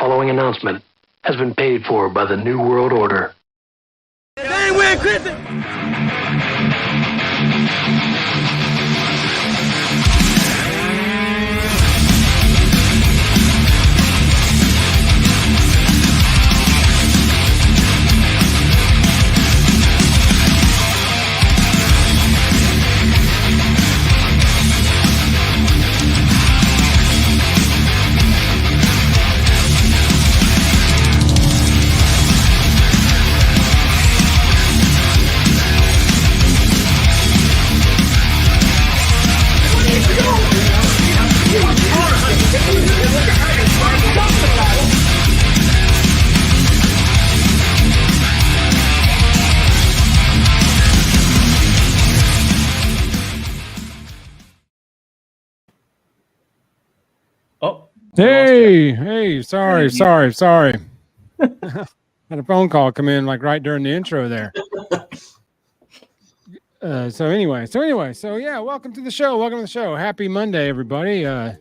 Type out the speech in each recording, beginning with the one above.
following announcement has been paid for by the New World Order. They ain't wearing Christmas. Hey, sorry. Had a phone call come in like right during the intro there. So yeah, welcome to the show. Happy Monday, everybody. Bama's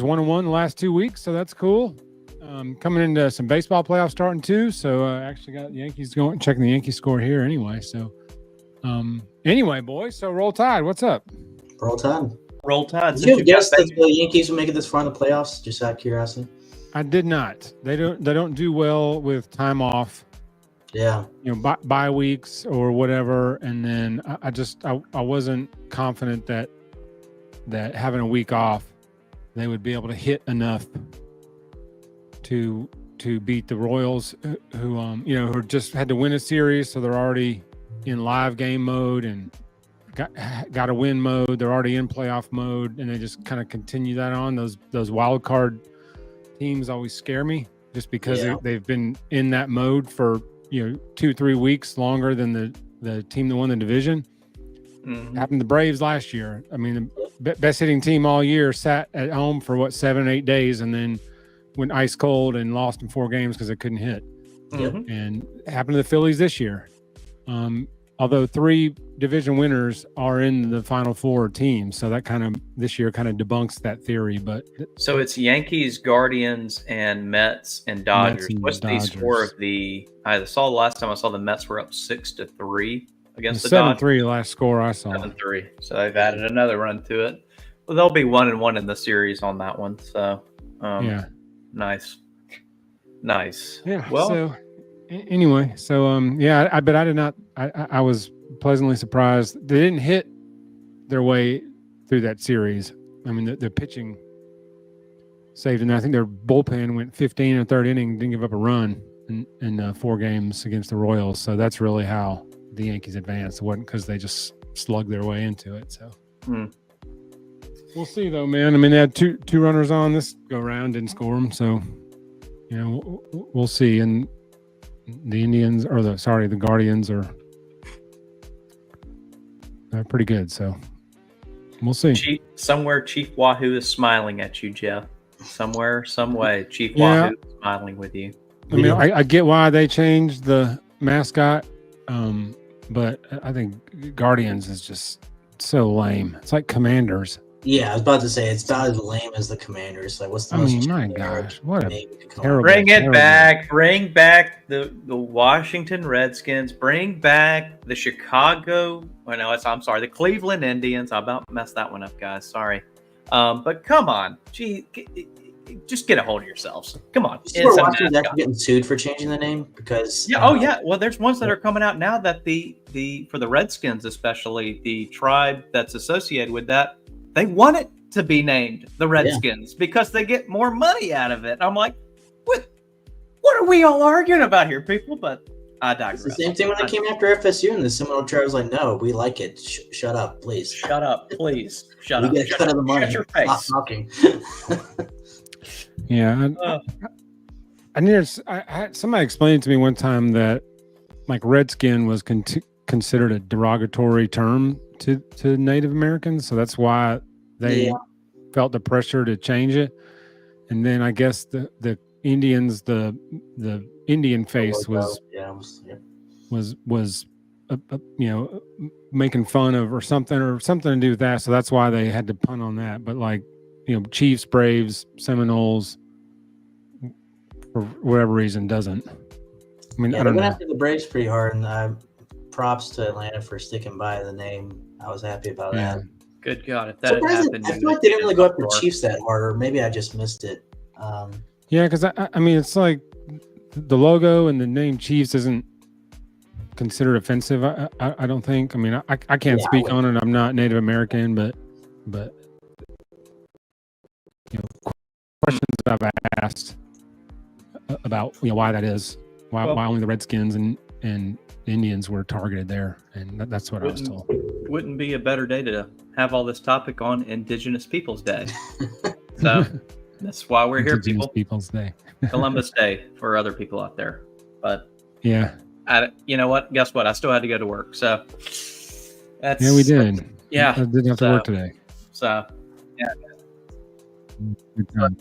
1-1 the last 2 weeks, so that's cool. Coming into some baseball playoffs starting too, so actually got the Yankees checking the Yankee score here anyway. So anyway, boys, so Roll Tide, what's up? Roll Tide. Did you guess that the Yankees will make it this far in the playoffs? Just out of curiosity. I did not. They don't do well with time off. Yeah. Bye weeks or whatever, and then I wasn't confident that having a week off, they would be able to hit enough to beat the Royals, who just had to win a series, so they're already in live game mode and got to win mode. They're already in playoff mode, and they just kind of continue that on. Those wild card teams always scare me, just because they've been in that mode for 2-3 weeks longer than the team that won the division. Mm-hmm. Happened to the Braves last year. I mean, the best hitting team all year sat at home for 7-8 days, and then went ice cold and lost in 4 games because they couldn't hit. Mm-hmm. And it happened to the Phillies this year. Although 3 division winners are in the final 4 teams, so that this year debunks that theory. But so it's Yankees, Guardians, and Mets and Dodgers. What's the score of the? I saw the last time I saw the Mets were up 6-3 against the Dodgers. 7-3 last score I saw. 7-3. So they've added another run to it. Well, they'll be 1-1 in the series on that one. So yeah, nice. Yeah. Well. So, anyway, I did not. I was pleasantly surprised. They didn't hit their way through that series. I mean, the pitching saved, and I think their bullpen went 15 in the 3rd inning, didn't give up a run in 4 games against the Royals. So that's really how the Yankees advanced. It wasn't because they just slugged their way into it. So we'll see, though, man. I mean, they had two runners on this go round, didn't score them. So we'll see. And the Indians, the Guardians they're pretty good, so we'll see. Chief Wahoo is smiling at you, Jeff. Somewhere, some way, Chief Wahoo is smiling with you. I mean, I get why they changed the mascot, but I think Guardians is just so lame. It's like Commanders. Yeah, I was about to say it's not as lame as the Commanders. Like, what's the most? My gosh, what a terrible! Bring it back! Bring back the Washington Redskins. Bring back the Chicago. I'm sorry, the Cleveland Indians. I about messed that one up, guys. Sorry, but come on, just get a hold of yourselves. Come on. Washington's actually getting sued for changing the name because. Yeah. Well, there's ones that are coming out now that for the Redskins, especially the tribe that's associated with that. They want it to be named the Redskins because they get more money out of it. I'm like, what are we all arguing about here, people? But I digress. It's the same thing when they came after FSU and the Seminole tribe was like, no, we like it. Shut up, please. Shut up, please. Shut up. We get cut of the money. Shut your face. Stop talking. Yeah. I had somebody explained to me one time that like Redskin was considered a derogatory term to Native Americans, so that's why they felt the pressure to change it. And then I guess the Indians, the Indian face was making fun of or something to do with that. So that's why they had to punt on that. But like, Chiefs, Braves, Seminoles, for whatever reason doesn't. I mean, Yeah, I they're don't going know. after the Braves pretty hard, and props to Atlanta for sticking by the name. I was happy about Yeah. that. Good God, if that had Surprising, happened, I you feel like would they have didn't really been go after uproar. Chiefs that hard, or maybe I just missed it. Yeah, because I mean, it's like the logo and the name Chiefs isn't considered offensive. I don't think. I mean, I can't Yeah, I speak on it. I'm not Native American, but questions I've asked about why that is, why only the Redskins and Indians were targeted there, and that's what I was told. Wouldn't be a better day to have all this topic on Indigenous Peoples Day. So that's why we're here, Indigenous people. Peoples Day. Columbus Day for other people out there. But yeah, you know what? Guess what? I still had to go to work. So that's we did. Yeah, I didn't have to work today. So yeah. Good time.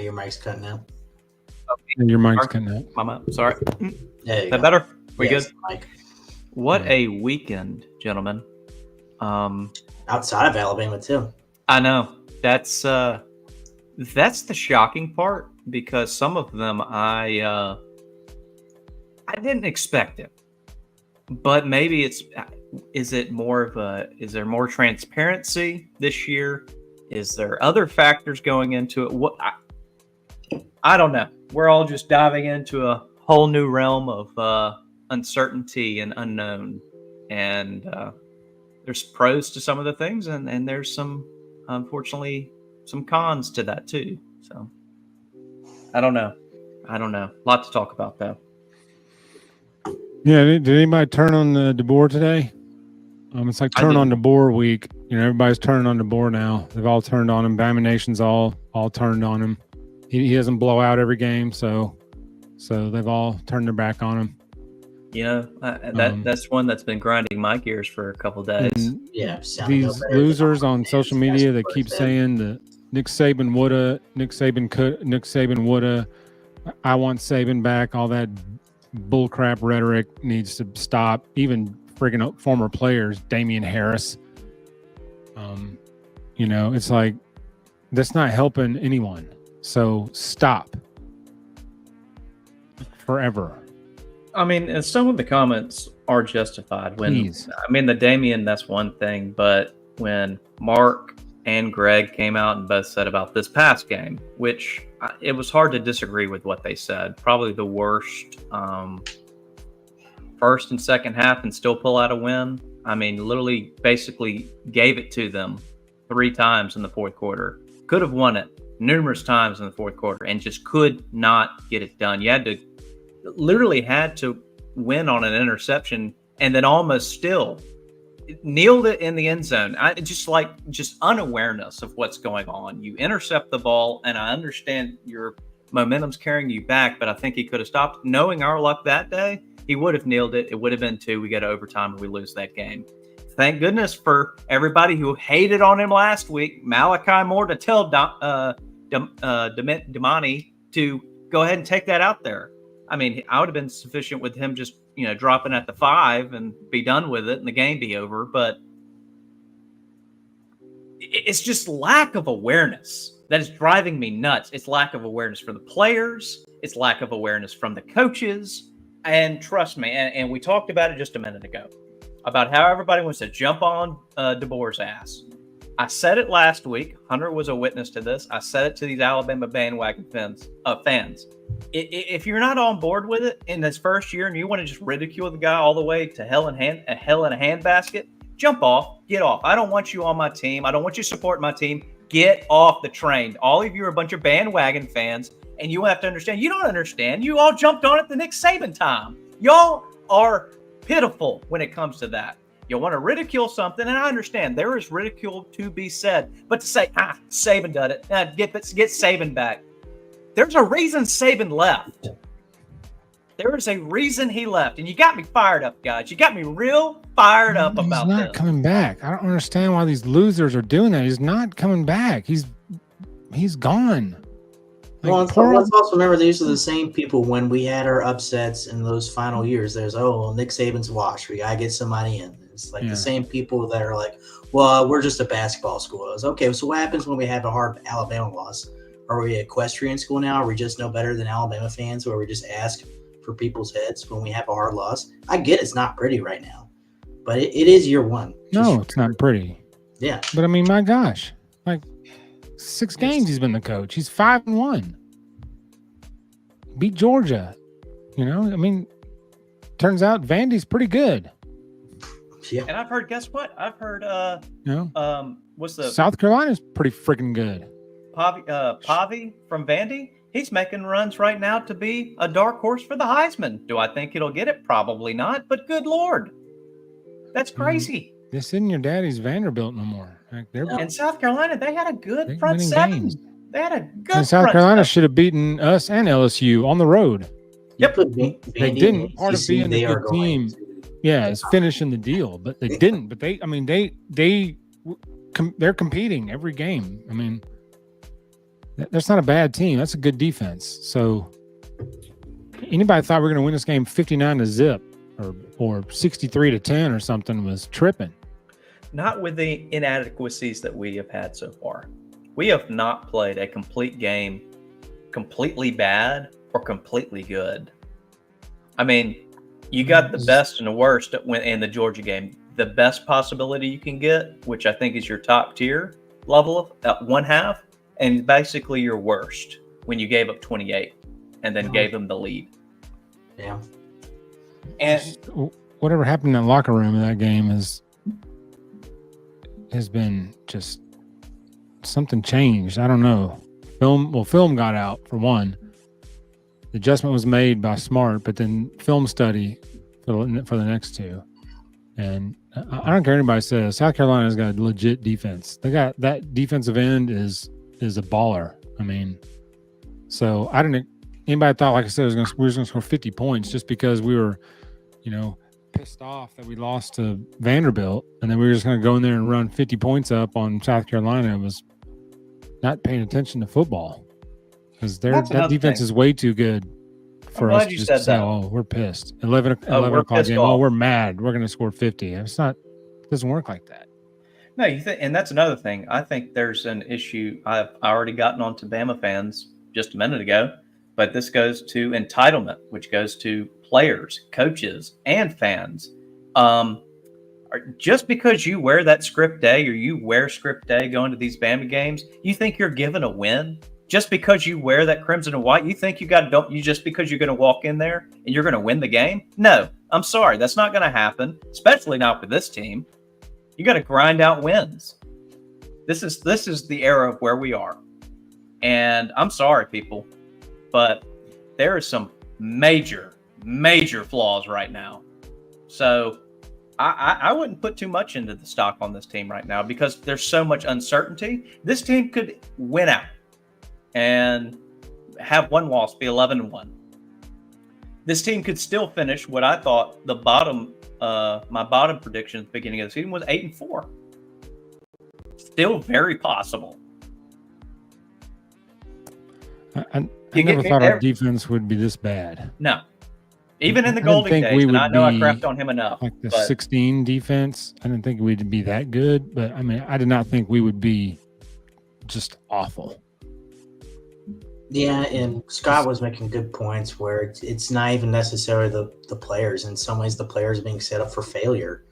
Your mic's cutting out. Your mic's cutting out. Mama, sorry. There you Is that go. better? We Yes, good? Mike. What a weekend, gentlemen. Outside of Alabama too. I know. That's the shocking part, because some of them I didn't expect it. But maybe is there more transparency this year? Is there other factors going into it? I don't know. We're all just diving into a whole new realm of uncertainty and unknown. And there's pros to some of the things, and there's unfortunately, some cons to that too. So I don't know. A lot to talk about though. Yeah, did anybody turn on the DeBoer today? It's like turn on DeBoer week. Everybody's turning on DeBoer now. They've all turned on him. Bama Nation's all turned on him. He doesn't blow out every game, so they've all turned their back on him. That's one that's been grinding my gears for a couple days. Yeah, these losers on social media that keep saying that Nick Saban woulda, Nick Saban woulda, I want Saban back. All that bullcrap rhetoric needs to stop. Even friggin' former players, Damian Harris. It's like that's not helping anyone. So stop. Forever. I mean, and some of the comments are justified. Please. The Damian, that's one thing, but when Mark and Greg came out and both said about this past game, which it was hard to disagree with what they said. Probably the worst first and second half and still pull out a win. I mean, literally basically gave it to them 3 times in the fourth quarter. Could have won it numerous times in the fourth quarter and just could not get it done. You had to win on an interception and then almost still nailed it in the end zone. Just unawareness of what's going on. You intercept the ball, and I understand your momentum's carrying you back, but I think he could have stopped. Knowing our luck that day, he would have nailed it. It would have been 2. We go to overtime and we lose that game. Thank goodness for everybody who hated on him last week. Malachi Moore to tell Damani to go ahead and take that out there. I mean, I would have been sufficient with him just, dropping at the 5 and be done with it and the game be over. But it's just lack of awareness that is driving me nuts. It's lack of awareness for the players. It's lack of awareness from the coaches. And trust me, and we talked about it just a minute ago, about how everybody wants to jump on DeBoer's ass. I said it last week. Hunter was a witness to this. I said it to these Alabama bandwagon fans. If you're not on board with it in this first year and you want to just ridicule the guy all the way to hell in a handbasket, jump off, get off. I don't want you on my team. I don't want you supporting my team. Get off the train. All of you are a bunch of bandwagon fans, and you have to understand. You don't understand. You all jumped on it the Nick Saban time. Y'all are pitiful when it comes to that. You want to ridicule something, and I understand there is ridicule to be said, but to say, Saban did it, get Saban back. There's a reason Saban left. There is a reason he left, and you got me fired up, guys. You got me real fired up about this. He's not coming back. I don't understand why these losers are doing that. He's not coming back. He's gone. Let's also remember these are the same people when we had our upsets in those final years. There's, Nick Saban's washed. We got to get somebody in. It's like the same people that are like, well, we're just a basketball school. It's okay. So what happens when we have a hard Alabama loss? Are we an equestrian school now? Are we just no better than Alabama fans where we just ask for people's heads when we have a hard loss? I get it's not pretty right now, but it is year one. No, it's not pretty. Yeah. But I mean, my gosh, like 6 games he's been the coach. He's 5-1. Beat Georgia. You know, I mean, turns out Vandy's pretty good. Yeah. And I've heard, guess what? I've heard, what's the South Carolina's pretty freaking good. Pavi from Vandy? He's making runs right now to be a dark horse for the Heisman. Do I think it'll get it? Probably not. But good Lord, that's crazy. This isn't your daddy's Vanderbilt no more. Like In South Carolina, they had a good They're front winning seven. games. They had a good. And South front Carolina seven. should have beaten us and LSU on the road. Yep. They didn't. Part of being a good team, is finishing the deal, but they didn't. But they're competing every game. I mean, that's not a bad team. That's a good defense. So anybody thought we were going to win this game 59-0 or 63-10 or something was tripping. Not with the inadequacies that we have had so far. We have not played a complete game completely bad or completely good. I mean, you got the best and the worst in the Georgia game. The best possibility you can get, which I think is your top tier level at 1/2, and basically your worst when you gave up 28 and then gave them the lead. Yeah. And whatever happened in that locker room in that game has been just something changed. I don't know. Film got out for one. The adjustment was made by Smart, but then film study for the next two. And I don't care what anybody says. South Carolina's got a legit defense. They got that defensive end is a baller. I mean, so I didn't. Anybody thought, like I said, we were going to score 50 points just because we were, pissed off that we lost to Vanderbilt, and then we were just going to go in there and run 50 points up on South Carolina. It was not paying attention to football because that defense is way too good for us to just say, "Oh, we're pissed." 11 o'clock game. Oh, we're mad. We're going to score 50. It's not. It doesn't work like that. no, and that's another thing. I think there's an issue. I've already gotten on to Bama fans just a minute ago, but this goes to entitlement, which goes to players, coaches, and fans. Just because you wear that script A or you wear script A going to these Bama games, you think you're given a win? Just because you wear that crimson and white, you think just because you're going to walk in there and you're going to win the game? No, I'm sorry. That's not going to happen, especially not with this team. You got to grind out wins. This is the era of where we are. And I'm sorry, people, but there are some major flaws right now. So I wouldn't put too much into the stock on this team right now because there's so much uncertainty. This team could win out and have one loss, be 11-1. This team could still finish what I thought the bottom, my bottom prediction at the beginning of the season was 8-4. Still very possible. I never thought our defense would be this bad. No. Even in the Golden days, and I know I crapped on him enough. Like the 16 defense, I didn't think we'd be that good. But, I mean, I did not think we would be just awful. Yeah, and Scott was making good points where it's not even necessarily the players. In some ways, the players are being set up for failure.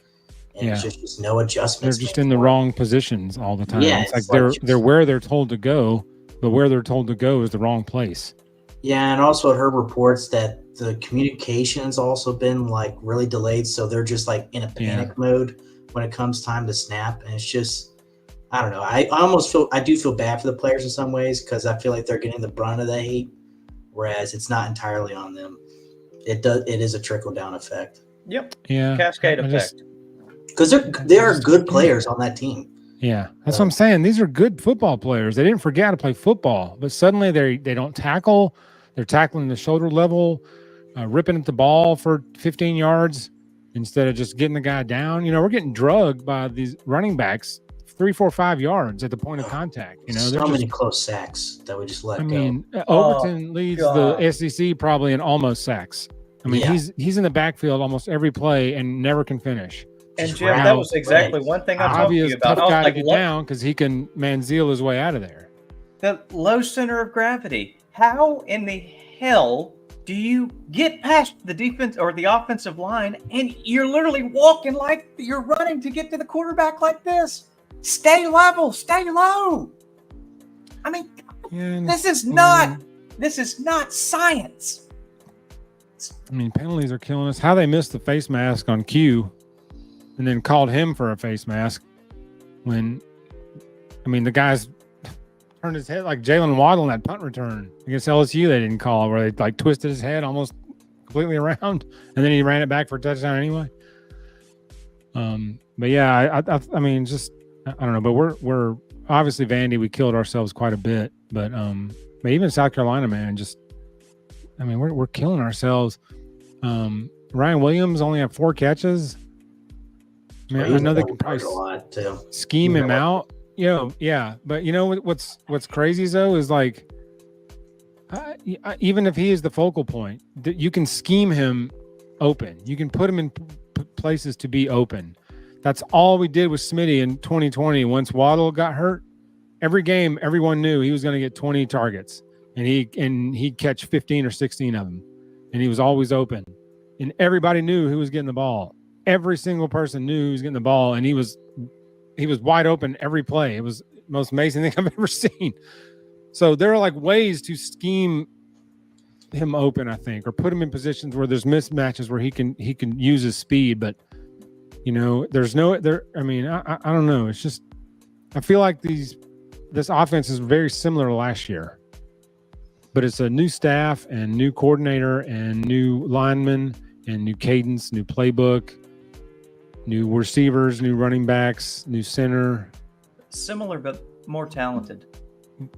And it's just no adjustments. They're just in the wrong positions all the time. Yeah, it's like they're where they're told to go, but where they're told to go is the wrong place. Yeah, and also I heard reports that the communication's also been like really delayed, so they're just like in a panic mode when it comes time to snap, and it's just I don't know. I do feel bad for the players in some ways because I feel like they're getting the brunt of the hate, whereas it's not entirely on them. It is a trickle down effect. Yep. Yeah. Cascade effect. Because there are good players on that team. Yeah, that's what I'm saying. These are good football players. They didn't forget how to play football, but suddenly they don't tackle. They're tackling the shoulder level, ripping at the ball for 15 yards instead of just getting the guy down. We're getting drugged by these running backs 3, 4, 5 yards at the point of contact. So many close sacks that we just let go. I mean, Overton leads the SEC probably in almost sacks. I mean, he's in the backfield almost every play and never can finish. And Just Jeff, ran that was away. exactly one thing I talked to Obvious you about. tough I was guy like, to get look, down because he can Manziel his way out of there. the low center of gravity. How in the hell do you get past the defense or the offensive line and you're literally walking like you're running to get to the quarterback like this? Stay level, stay low. I mean, this is not science. I mean, penalties are killing us. How they missed the face mask on Q and then called him for a face mask when, I mean, the guy's turned his head like Jalen Waddle in that punt return against LSU. They didn't call where they like twisted his head almost completely around and then he ran it back for a touchdown anyway. But yeah, I mean, just, I don't know, but we're obviously Vandy, we killed ourselves quite a bit, but even South Carolina, man, just, I mean, we're killing ourselves. Ryan Williams only had 4 catches. I mean, I know they can probably scheme him out. Yeah, but you know what's crazy though is like, even if he is the focal point, you can scheme him open. You can put him in places to be open. That's all we did with Smitty in 2020. Once Waddle got hurt, every game everyone knew he was going to get 20 targets, and he'd catch 15 or 16 of them, and he was always open, and everybody knew who was getting the ball. Every single person knew who was getting the ball, and he was wide open every play. It was the most amazing thing I've ever seen. So there are like ways to scheme him open, I think, or put him in positions where there's mismatches where he can use his speed. But you know, there's no there. I mean, I don't know. It's just I feel like this offense is very similar to last year, but it's a new staff and new coordinator and new linemen and new cadence, new playbook. New receivers, new running backs, new center. Similar but more talented.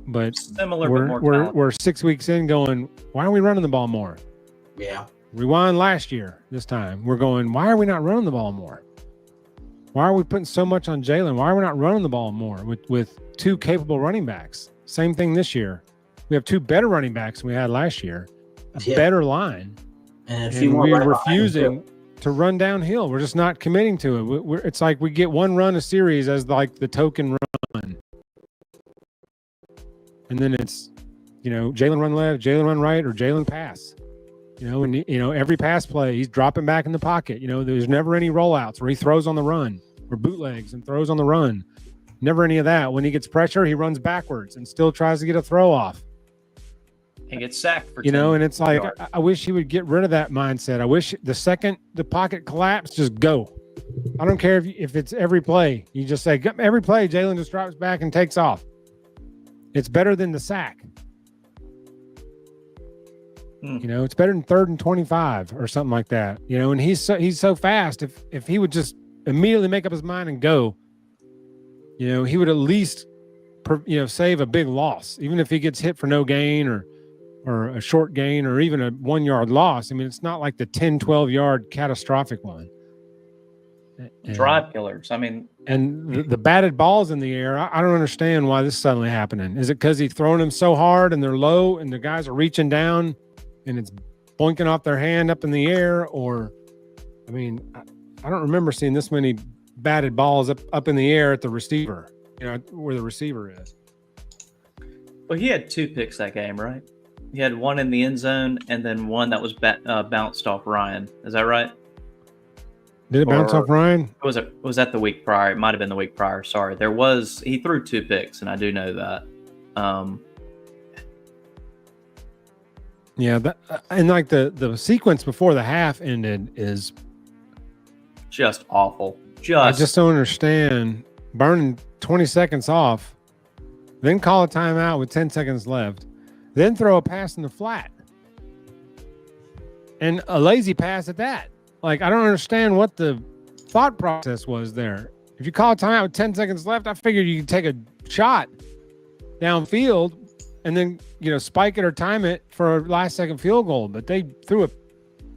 But similar but more talented. We're 6 weeks in going, why are we running the ball more? Yeah. Rewind last year, this time. We're going, why are we not running the ball more? Why are we putting so much on Jalen? Why are we not running the ball more with 2 capable running backs? Same thing this year. We have 2 better running backs than we had last year. A better line. And we're refusing to run downhill. We're just not committing to it. It's like we get one run a series as like the token run. And then it's, you know, Jalen run left, Jalen run right, or Jalen pass. You know, and you know, every pass play, he's dropping back in the pocket. You know, there's never any rollouts where he throws on the run or bootlegs and throws on the run. Never any of that. When he gets pressure, he runs backwards and still tries to get a throw off. He gets sacked for 10 and it's like I wish he would get rid of that mindset. I wish the second the pocket collapsed, just go. I don't care if it's every play. You just say every play, Jalen just drops back and takes off. It's better than the sack. You know, it's better than 3rd and 25 or something like that. You know, and he's so fast. If he would just immediately make up his mind and go, you know, he would at least save a big loss, even if he gets hit for no gain or a short gain or even a 1 yard loss. I mean, it's not like the 10, 12 yard catastrophic one. Drive killers. I mean, and the batted balls in the air, I don't understand why this is suddenly happening. Is it because he's throwing them so hard and they're low and the guys are reaching down and it's boinking off their hand up in the air? Or, I mean, I don't remember seeing this many batted balls up in the air at the receiver, you know, where the receiver is. Well, he had 2 picks that game, right? He had one in the end zone and then one that was bounced off Ryan. Is that right? Did it bounce off Ryan? Was that the week prior? It might have been the week prior. Sorry. He threw 2 picks, and I do know that. Yeah, and like the sequence before the half ended is just awful. I just don't understand burning 20 seconds off, then call a timeout with 10 seconds left, then throw a pass in the flat. And a lazy pass at that. Like, I don't understand what the thought process was there. If you call a timeout with 10 seconds left, I figured you could take a shot downfield and then, you know, spike it or time it for a last second field goal. But they threw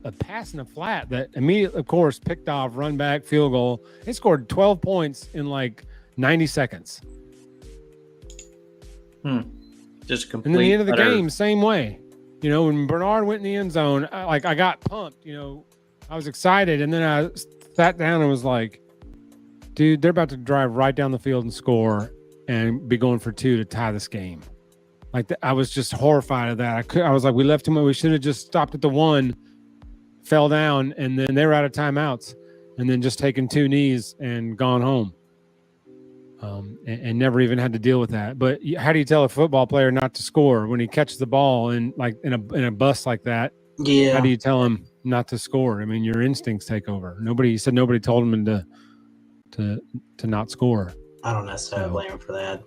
a pass in the flat that immediately, of course, picked off, run back, field goal. They scored 12 points in like 90 seconds. Just complete. And then the end of the game, same way. You know, when Bernard went in the end zone, I got pumped. You know, I was excited, and then I sat down and was like, Dude, they're about to drive right down the field and score and be going for 2 to tie this game. Like, I was just horrified of that. I was like, we left him. We should have just stopped at the 1, fell down, and then they were out of timeouts, and then just taken 2 knees and gone home. And never even had to deal with that. But how do you tell a football player not to score when he catches the ball and like in a bus like that? Yeah. How do you tell him not to score? I mean, your instincts take over. Nobody told him to not score. I don't necessarily blame him for that.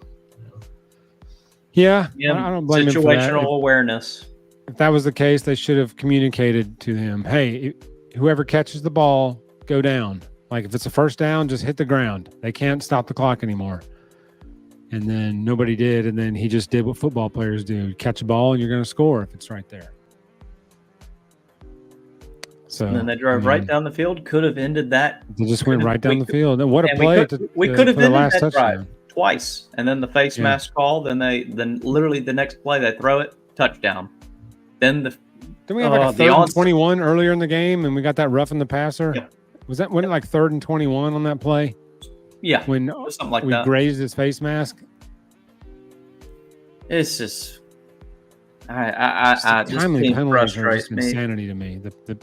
Yeah, I don't blame him for that. Situational awareness. If that was the case, they should have communicated to him, hey, whoever catches the ball, go down. Like, if it's a first down, just hit the ground. They can't stop the clock anymore. And then nobody did, and then he just did what football players do. You catch a ball, and you're going to score if it's right there. So, and then they drove right down the field. Could have ended that. They just went right down the field. And what a play! We could have ended last that touchdown. drive twice, and then the face mask call. Then literally the next play they throw it, touchdown. Then we have like a 3rd and 21 earlier in the game, and we got that roughing the passer. Yeah. Wasn't it like 3rd and 21 on that play? Yeah, when something like we that. grazed his face mask. It's just, I just timely penalties are just me. insanity to me. The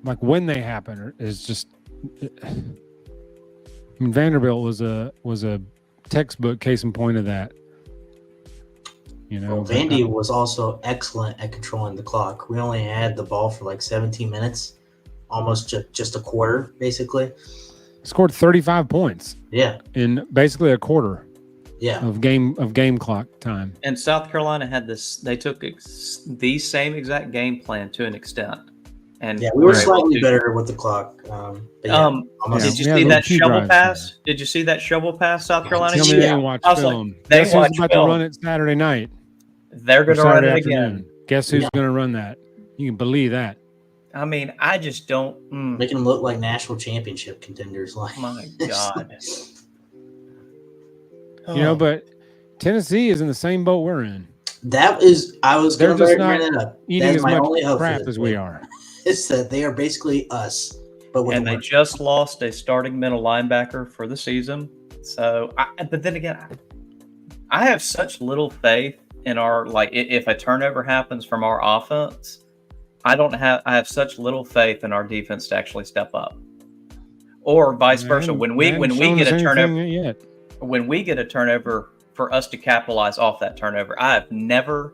like when they happen is just. I mean, Vanderbilt was a textbook case in point of that. You know, Vandy was also excellent at controlling the clock. We only had the ball for like 17 minutes, almost just a quarter, basically. Scored 35 points. Yeah, in basically a quarter. Yeah, of game clock time. And South Carolina had this. They took the same exact game plan to an extent. And yeah, we were slightly better with the clock. Did you see that shovel pass? There. Did you see that shovel pass, South Carolina? Tell me they didn't watch film. Guess who's about to run it Saturday night? They're going to run it again. Guess who's going to run that? You can believe that. I mean, I just don't. Making them look like national championship contenders. Like, my God. You know, but Tennessee is in the same boat we're in. That is, I was going to bring that up. Eating as much crap as we are. It's that they are basically us. And they just lost a starting middle linebacker for the season. So, but then again, I have such little faith in our, like, if a turnover happens from our offense, I have such little faith in our defense to actually step up, or vice versa. When we get a turnover, when we get a turnover, for us to capitalize off that turnover, I have never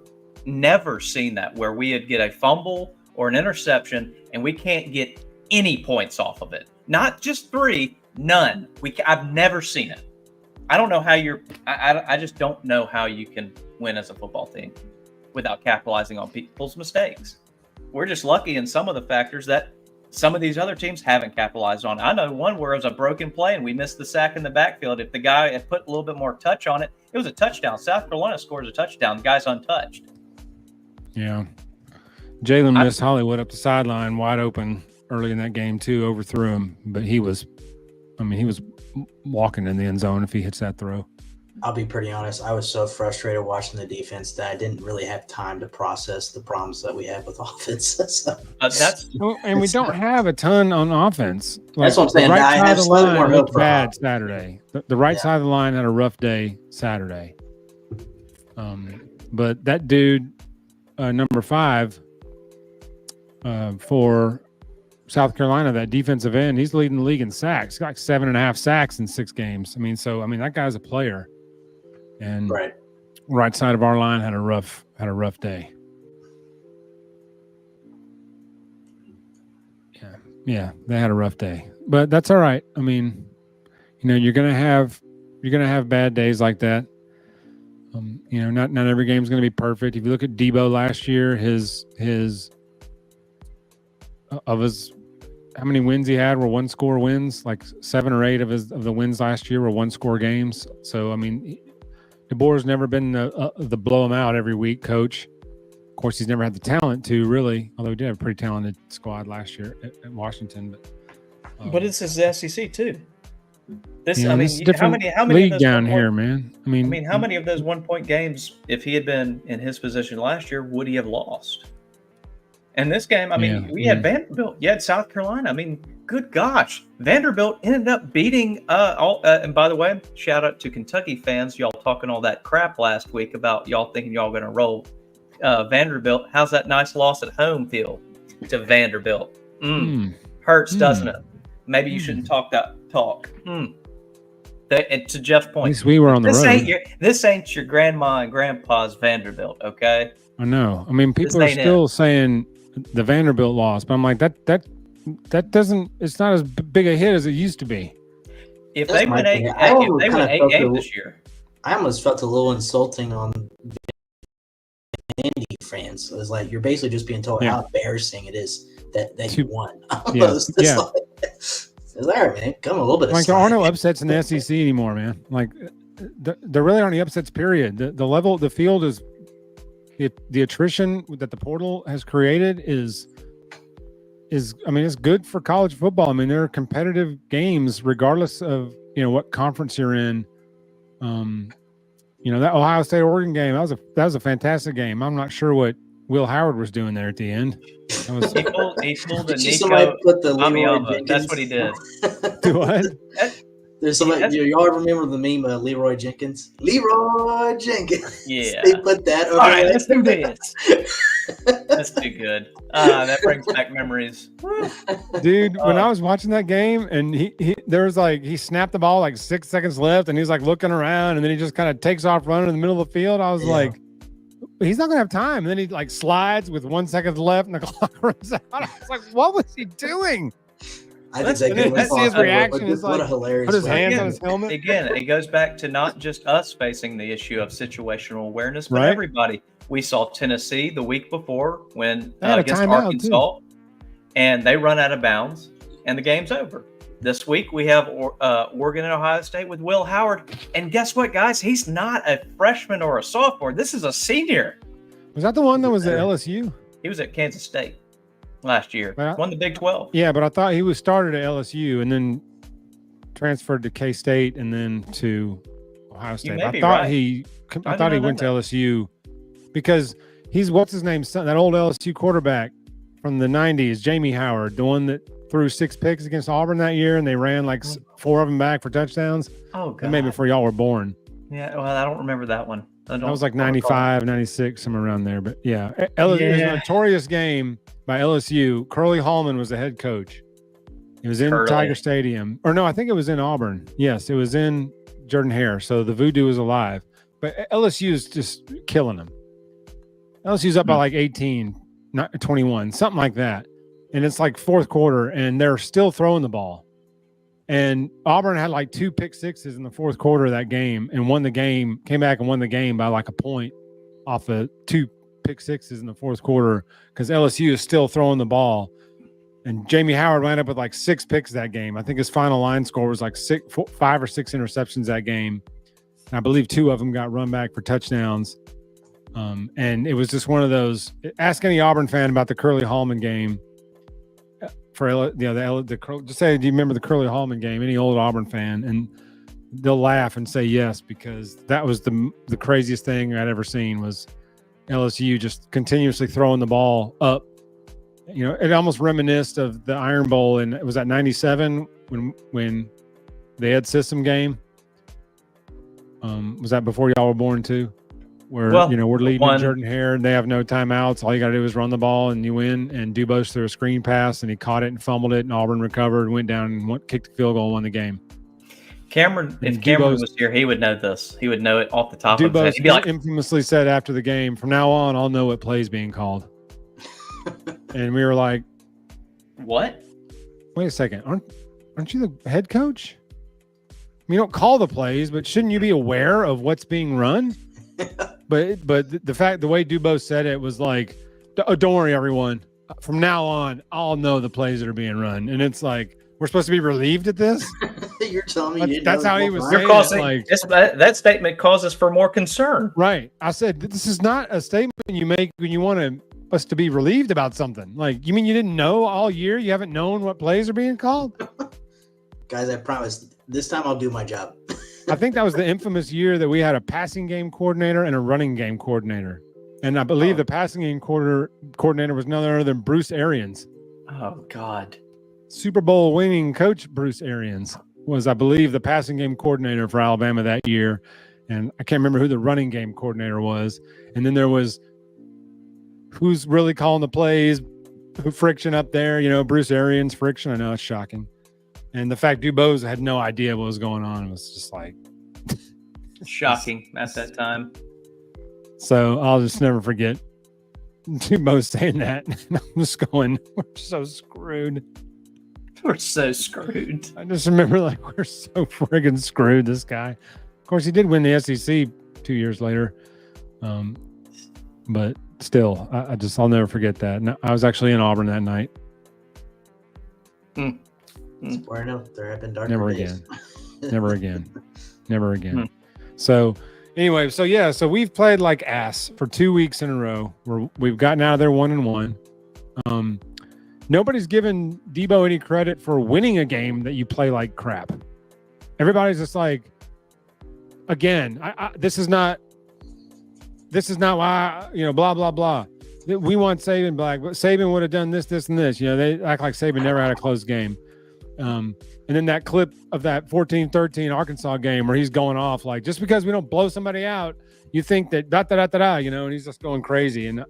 seen that where we would get a fumble or an interception and we can't get any points off of it. Not just 3, none. I've never seen it. I don't know how I just don't know how you can win as a football team without capitalizing on people's mistakes. We're just lucky in some of the factors that some of these other teams haven't capitalized on. I know one where it was a broken play and we missed the sack in the backfield. If the guy had put a little bit more touch on it, it was a touchdown. South Carolina scores a touchdown. The guy's untouched. Yeah. Jalen missed Hollywood up the sideline wide open early in that game too, overthrew him, but he was walking in the end zone if he hits that throw. I'll be pretty honest. I was so frustrated watching the defense that I didn't really have time to process the problems that we have with offense. And we don't have a ton on offense. That's what I'm saying. The right I side have of the slightly line more looked hope bad Saturday. The right side of the line had a rough day Saturday. But that dude, number 5, for South Carolina, that defensive end, he's leading the league in sacks. He's got like 7.5 sacks in 6 games. I mean, that guy's a player. And right side of our line had a rough day. Yeah, they had a rough day, but that's all right. I mean, you know, you're gonna have bad days like that. You know, not every game's gonna be perfect. If you look at Debo last year, how many wins he had were 1-score wins. Like 7 or 8 of the wins last year were 1-score games. So I mean, DeBoer's never been the blow him out every week coach. Of course, he's never had the talent to really, although he did have a pretty talented squad last year at Washington. But this is the SEC too. This, yeah, I mean, how many league of those down here, man? I mean, how many of those 1-point games, if he had been in his position last year, would he have lost? And this game, I mean, we had Vanderbilt, you had South Carolina. I mean, good gosh, Vanderbilt ended up beating and by the way, shout out to Kentucky fans, y'all talking all that crap last week about y'all thinking y'all going to roll Vanderbilt. How's that nice loss at home feel to Vanderbilt? Hurts, doesn't it? Maybe you shouldn't talk that talk. And to Jeff's point, at least we were on the road. This ain't your grandma and grandpa's Vanderbilt, okay? I know. I mean, people are still saying the Vanderbilt loss, but I'm like, that doesn't. It's not as big a hit as it used to be. If they win 8 this year, I almost felt a little insulting on Vandy fans. It was like you're basically just being told how embarrassing it is that you won. Almost. Yeah. It's all right, man. Come a little bit. Like there are no upsets in the SEC anymore, man. Like there really aren't any upsets. Period. The level, the field is. The attrition that the portal has created is I mean, it's good for college football. I mean, there are competitive games regardless of what conference you're in. That Ohio State Oregon game, that was a fantastic game. I'm not sure what Will Howard was doing there at the end. He pulled a Nico put the Amiyama. That's what he did. Do what? There's somebody. Y'all remember the meme of Leroy Jenkins? Leroy Jenkins. Yeah. They put that over. All right, let's do this. That's too good. That brings back memories. Dude, when I was watching that game and he snapped the ball like 6 seconds left and he was like looking around and then he just kind of takes off running in the middle of the field. I was like, he's not gonna have time. And then he like slides with 1 second left and the clock runs out. I was like, what was he doing? I think that let's see his reaction. Is what like, a hilarious. Put his hands on his helmet. Again, it goes back to not just us facing the issue of situational awareness, but everybody. We saw Tennessee the week before when against Arkansas, and they run out of bounds, and the game's over. This week we have Oregon and Ohio State with Will Howard, and guess what, guys? He's not a freshman or a sophomore. This is a senior. Was that the one that was at LSU? He was at Kansas State last year. Won the Big 12. Yeah, but I thought he was started at LSU and then transferred to K-State and then to Ohio State. I thought he went to LSU because he's what's his name? That old LSU quarterback from the 90s, Jamie Howard, the one that threw 6 picks against Auburn that year and they ran like 4 of them back for touchdowns. Oh, God. Maybe before y'all were born. Yeah, well, I don't remember that one. That was like 95, 96, somewhere around there. But yeah, it was a notorious game by LSU. Curly Hallman was the head coach. It was in Tiger Stadium. Or no, I think it was in Auburn. Yes, it was in Jordan-Hare. So the voodoo is alive. But LSU is just killing them. LSU's up by like 18, not 21, something like that. And it's like fourth quarter, and they're still throwing the ball. And Auburn had like 2 pick sixes in the fourth quarter of that game and won the game, came back and won the game by like a point off of 2 pick sixes in the fourth quarter because LSU is still throwing the ball. And Jamie Howard wound up with like 6 picks that game. I think his final line score was like 5 or 6 interceptions that game. And I believe 2 of them got run back for touchdowns. And it was just one of those. Ask any Auburn fan about the Curly Hallman game. Just say, do you remember the Curly Hallman game? Any old Auburn fan, and they'll laugh and say yes because that was the craziest thing I'd ever seen was LSU just continuously throwing the ball up. It almost reminisced of the Iron Bowl, and it was at '97 when the Ed System game. Was that before y'all were born too? Where we're leading in Jordan-Hare and they have no timeouts. All you got to do is run the ball and you win. And Debo threw a screen pass and he caught it and fumbled it, and Auburn recovered, went down and kicked the field goal, and won the game. Cameron was here, he would know this. He would know it off the top of his head. He'd be like, infamously said after the game, "From now on, I'll know what play's being called." And we were like, "What? Wait a second, aren't you the head coach? You don't call the plays, but shouldn't you be aware of what's being run?" But the way Debo said it was like, "Don't worry, everyone. From now on, I'll know the plays that are being run." And it's like, we're supposed to be relieved at this. You're telling me that's how he was saying it. That statement causes for more concern. Right. I said, this is not a statement you make when you want us to be relieved about something. Like, you mean you didn't know all year? You haven't known what plays are being called? Guys, I promise this time I'll do my job. I think that was the infamous year that we had a passing game coordinator and a running game coordinator. And I believe the passing game coordinator was none other than Bruce Arians. Oh, God. Super Bowl winning coach Bruce Arians was, I believe, the passing game coordinator for Alabama that year. And I can't remember who the running game coordinator was. And then there was who's really calling the plays, who friction up there, Bruce Arians friction. I know it's shocking. And the fact Debo had no idea what was going on was just like shocking at that time. So I'll just never forget Debo saying that. And I'm just going, we're so screwed. We're so screwed. I just remember we're so friggin' screwed, this guy. Of course, he did win the SEC 2 years later. But still, I'll never forget that. And I was actually in Auburn that night. Bueno, there have been darker Never days. again. Never again. Never again. So anyway, so we've played like ass for 2 weeks in a row. We've gotten out of there 1-1. Nobody's given Debo any credit for winning a game that you play like crap. Everybody's just like, again, this is not why, blah, blah, blah. We want Saban back, but Saban would have done this, this, and this. They act like Saban never had a close game. And then that clip of that 14-13 Arkansas game where he's going off, like, just because we don't blow somebody out, you think that and he's just going crazy. And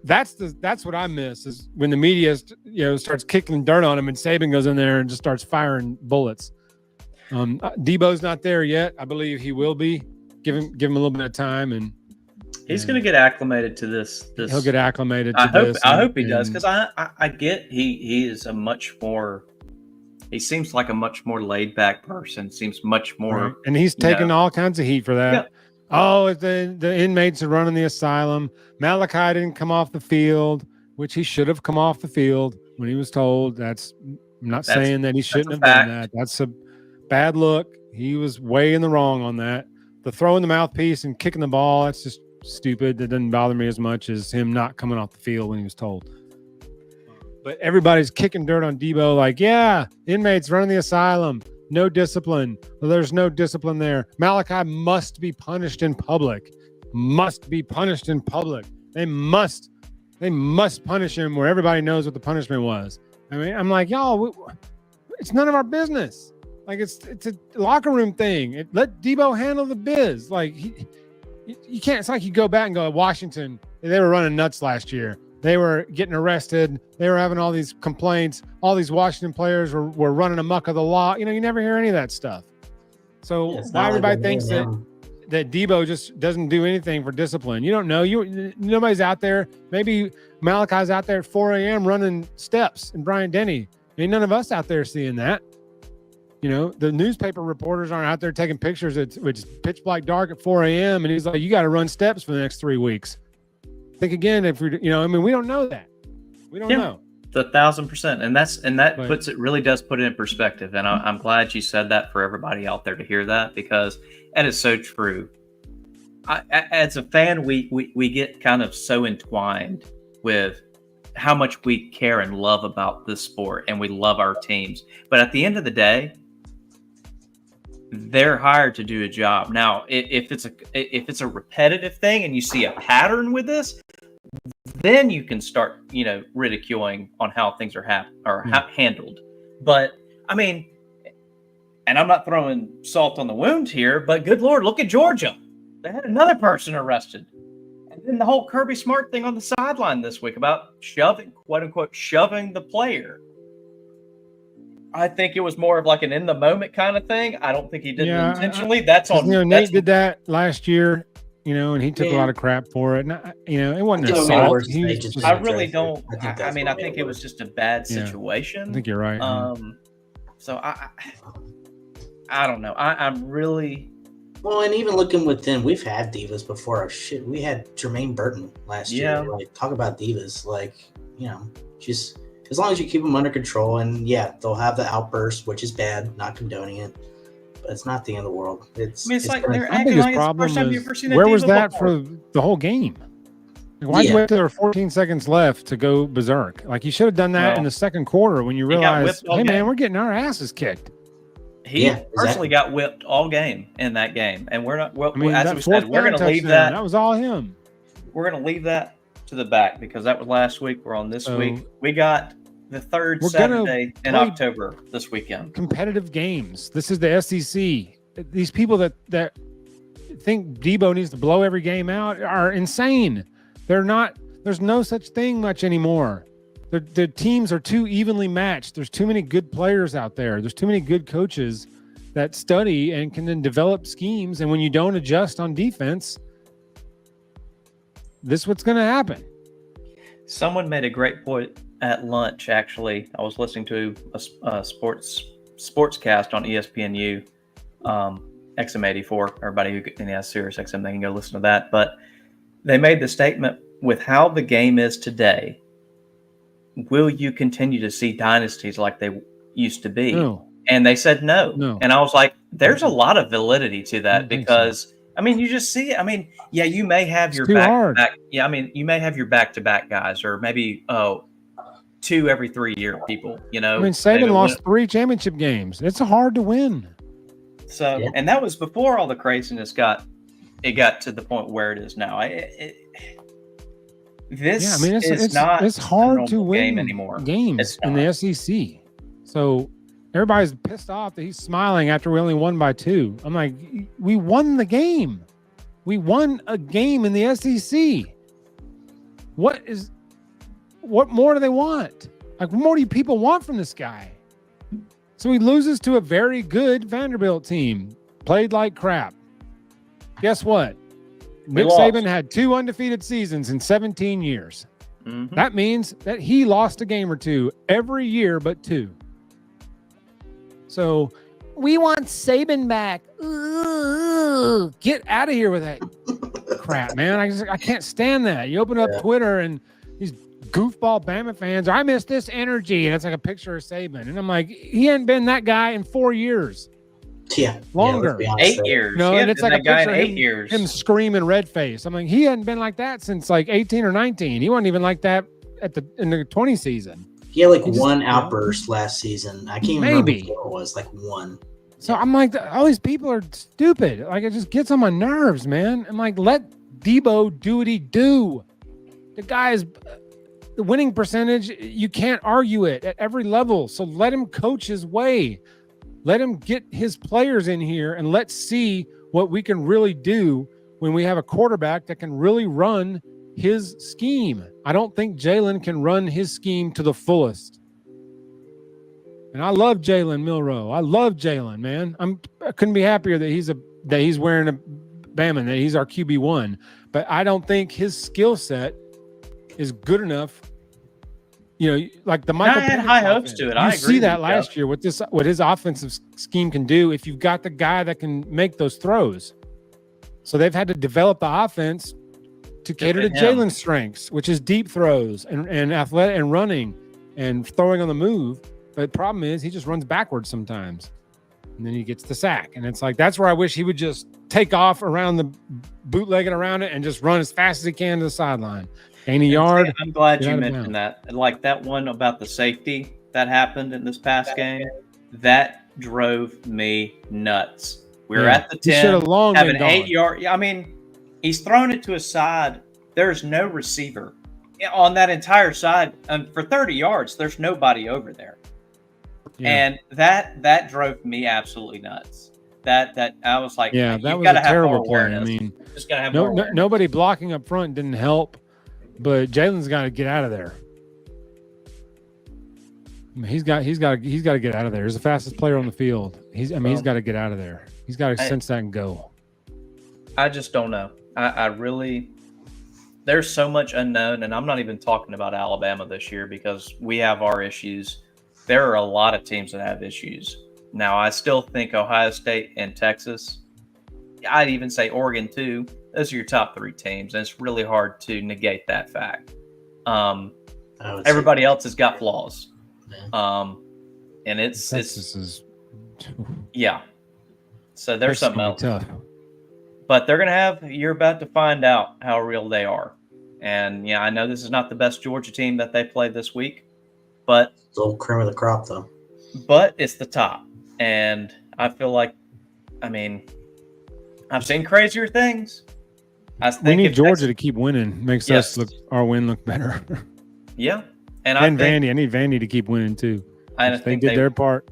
that's what I miss is when the media starts kicking dirt on him and Saban goes in there and just starts firing bullets. Debo's not there yet. I believe he will be. Give him a little bit of time, and he's going to get acclimated to this. He'll get acclimated to this. I hope he does, because I get he is a much more. He seems like a much more laid back person. Seems much more, right. And he's taking all kinds of heat for that. Yeah. Oh, the inmates are running the asylum. Malachi didn't come off the field, which he should have come off the field when he was told. I'm not saying that he shouldn't have done that. That's a bad look. He was way in the wrong on that. The throwing the mouthpiece and kicking the ball, that's just stupid. That doesn't bother me as much as him not coming off the field when he was told. But everybody's kicking dirt on Debo like, yeah, inmates running the asylum. No discipline. Well, there's no discipline there. Malachi must be punished in public. Must be punished in public. They must punish him where everybody knows what the punishment was. I mean, I'm like, y'all, it's none of our business. Like, it's a locker room thing. Let Debo handle the biz. Like, you can't. It's like you go back and go, Washington, they were running nuts last year. They were getting arrested. They were having all these complaints. All these Washington players were running amok of the law. You never hear any of that stuff. So why everybody thinks that Debo just doesn't do anything for discipline? You don't know. Nobody's out there. Maybe Malachi's out there at 4 a.m. running steps in Bryant-Denny. Ain't none of us out there seeing that. The newspaper reporters aren't out there taking pictures. It's pitch black dark at 4 a.m. And he's like, you got to run steps for the next 3 weeks. Think again, if we don't know that. We don't know. 1,000%. And that really does put it in perspective. And I'm glad you said that for everybody out there to hear that, because that is so true. As a fan, we get kind of so entwined with how much we care and love about this sport, and we love our teams. But at the end of the day, they're hired to do a job. Now, if it's a repetitive thing and you see a pattern with this, then you can start, ridiculing on how things are handled. But I mean, and I'm not throwing salt on the wound here, but good Lord, look at Georgia. They had another person arrested. And then the whole Kirby Smart thing on the sideline this week about quote unquote, shoving the player. I think it was more of like an in the moment kind of thing. I don't think he did it intentionally. That's on. Nate did that last year, and he took a lot of crap for it. And, it wasn't assault. I really don't. I think it was just a bad situation. I think you're right. So I don't know. I'm really. Well, and even looking within, we've had divas before. Shit, we had Jermaine Burton last year. Like, talk about divas. Like, just. As long as you keep them under control, and they'll have the outburst, which is bad, not condoning it, but it's not the end of the world. It's like they're acting like it's the first time you've ever seen a where was that before. for the whole game? Why'd you wait till there were 14 seconds left to go berserk? Like, you should have done that in the second quarter when you realized, hey, man, we're getting our asses kicked. He personally got whipped all game in that game, and we're not. As we said, we're going to leave that. That was all him. We're going to leave that to the back because that was last week. We're on this week. We got the third We're gonna Saturday in play October this weekend. competitive games. This is the SEC. These people that think Debo needs to blow every game out are insane. They're not. There's no such thing much anymore. The teams are too evenly matched. There's too many good players out there. There's too many good coaches that study and can then develop schemes. And when you don't adjust on defense, this is what's going to happen. Someone made a great point at lunch. Actually, I was listening to a sportscast on ESPNU, XM84. Everybody who has Sirius XM, they can go listen to that. But they made the statement, with how the game is today, will you continue to see dynasties like they used to be? No. And they said no. And I was like, there's a lot of validity to that because, I mean, you just see it. I mean, yeah, you may have your back. Yeah, I mean, you may have your back-to-back guys or maybe 2 every 3 year people, you know. I mean, Saban lost 3 championship games. It's hard to win. So, and that was before all the craziness got to the point where it is now. It's hard to win game anymore. Games in the SEC. So everybody's pissed off that he's smiling after we only won by 2. I'm like, we won the game. We won a game in the SEC. What more do they want? Like, what more do people want from this guy? So he loses to a very good Vanderbilt team. Played like crap. Guess what? Nick Saban had 2 undefeated seasons in 17 years. Mm-hmm. That means that he lost a game or 2 every year but 2. So we want Saban back. Ooh, get out of here with that crap, man. I can't stand that. You open up Twitter and these goofball Bama fans, I miss this energy. And it's like a picture of Saban. And I'm like, he hadn't been that guy in 4 years. Yeah. Longer. 8 years. No, and it's like a picture of 8 years. Him screaming red face. I'm like, he hadn't been like that since like 18 or 19. He wasn't even like that in the 20 season. He had like one outburst last season. I can't remember what it was, like one. So I'm like, all these people are stupid. Like, it just gets on my nerves, man. I'm like, let Debo do what he do. The guy's the winning percentage, you can't argue it at every level. So let him coach his way. Let him get his players in here and let's see what we can really do when we have a quarterback that can really run his scheme. I don't think Jalen can run his scheme to the fullest. And I love Jalen Milroe. I love Jalen, man. I couldn't be happier that he's wearing a Bama, that he's our QB1. But I don't think his skill set is good enough. You know, like the Michael. I had high hopes to it. You see that last year what his offensive scheme can do if you've got the guy that can make those throws. So they've had to develop the offense to cater to Jalen's strengths, which is deep throws and athletic and running and throwing on the move. But the problem is he just runs backwards sometimes. And then he gets the sack. And it's like, that's where I wish he would just take off around the bootlegging around it and just run as fast as he can to the sideline. Gain a yard. I'm glad you mentioned that. Like that one about the safety that happened in this past game, that drove me nuts. We were at the 10, have an 8-yard. I mean, he's thrown it to his side. There's no receiver on that entire side. And for 30 yards, there's nobody over there. Yeah. And that drove me absolutely nuts. That I was like, yeah, that was a terrible play. I mean, just gotta have nobody blocking up front didn't help, but Jalen's got to get out of there. I mean, he's got to get out of there. He's the fastest player on the field. He's got to get out of there. He's got to sense that and go. I just don't know. I really, there's so much unknown, and I'm not even talking about Alabama this year because we have our issues. There are a lot of teams that have issues. Now, I still think Ohio State and Texas, I'd even say Oregon too, those are your top 3 teams, and it's really hard to negate that fact. Everybody else has got flaws. And yeah. So there's something else. Tough. But they're going to have, you're about to find out how real they are. And yeah, I know this is not the best Georgia team that they played this week, but it's all cream of the crop though. But it's the top. And I feel like, I mean, I've seen crazier things. We need Georgia to keep winning. Makes our win look better. Yeah. And I think Vandy. I need Vandy to keep winning too. I They think did their part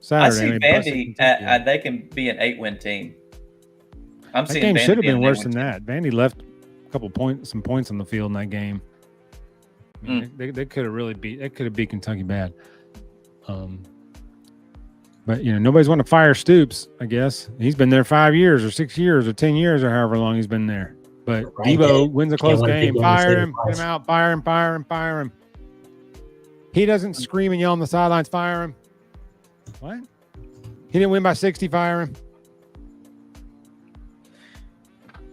Saturday. I see Vandy. They can be an 8-win team. I'm That seeing game Vandy should have being been an worse 8-win than team. that. Vandy left a couple some points on the field in that game. I mean, they could have really beat. They could have beat Kentucky bad. But nobody's want to fire Stoops. I guess he's been there 5 years or 6 years or 10 years or however long he's been there. But Right. Debo wins a close win a big game. game, Fire save him. his Get him out. Fire him. Fire him. Fire him. He doesn't scream and yell on the sidelines. Fire him. What? He didn't win by 60. Fire him.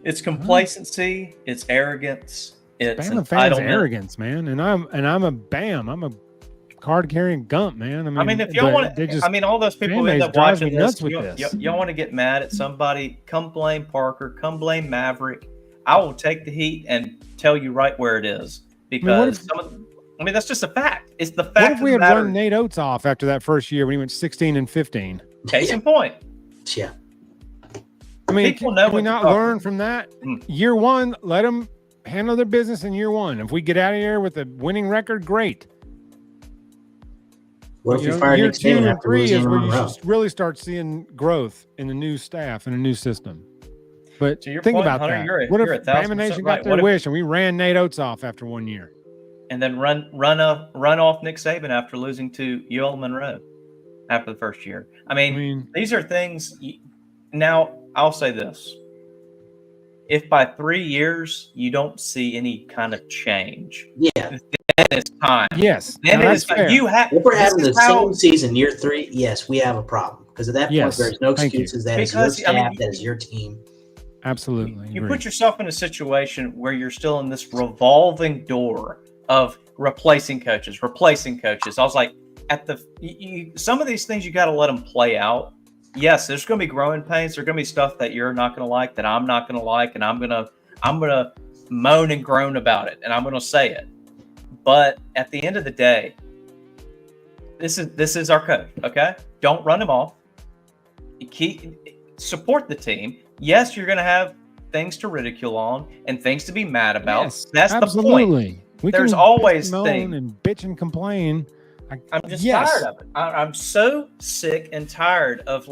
It's complacency. It's arrogance. It's Bama fans entitlement. arrogance, man. And I'm a Bam. I'm a card carrying gump, man. I mean, if y'all want to, all those people who end up watching this, y'all want to get mad at somebody, come blame Parker, come blame Maverick. I will take the heat and tell you right where it is because that's just a fact. It's the fact. What if we had matter. run Nate Oates off after that first year when he went 16-15? Case in point. Yeah. I mean, People know can we what not to talk learn from that? Year one, let them handle their business in year one. If we get out of here with a winning record, great. What if you fire year Nick 2 Saban and after 3 losing is in where a you row? should really start seeing growth in the new staff and a new system. But To your think point, about Hunter, that. you're What if 1,000% Bama Nation right. got their What if- wish and we ran Nate Oates off after 1 year? And then run off Nick Saban after losing to UL Monroe after the first year. I mean these are things. Now, I'll say this. If by 3 years you don't see any kind of change, Yeah. then it's time. Yes. Then Now, it is that's fair. you have. If we're this having is the how- same season year 3, yes, we have a problem. Because at that point, Yes, there's no thank you. excuses. That is your Because, staff. That is your team. Absolutely. You agree. put yourself in a situation where you're still in this revolving door of replacing coaches. I was like, some of these things you got to let them play out. Yes, there's going to be growing pains. There's going to be stuff that you're not going to like, that I'm not going to like, and I'm gonna moan and groan about it, and I'm going to say it. But at the end of the day, this is our coach. Okay, don't run him off. Support the team. Yes, you're going to have things to ridicule on and things to be mad about. Yes, that's absolutely. the We point. There's can always moan things. and bitch and complain. I'm just Yes. tired of it. I'm so sick and tired of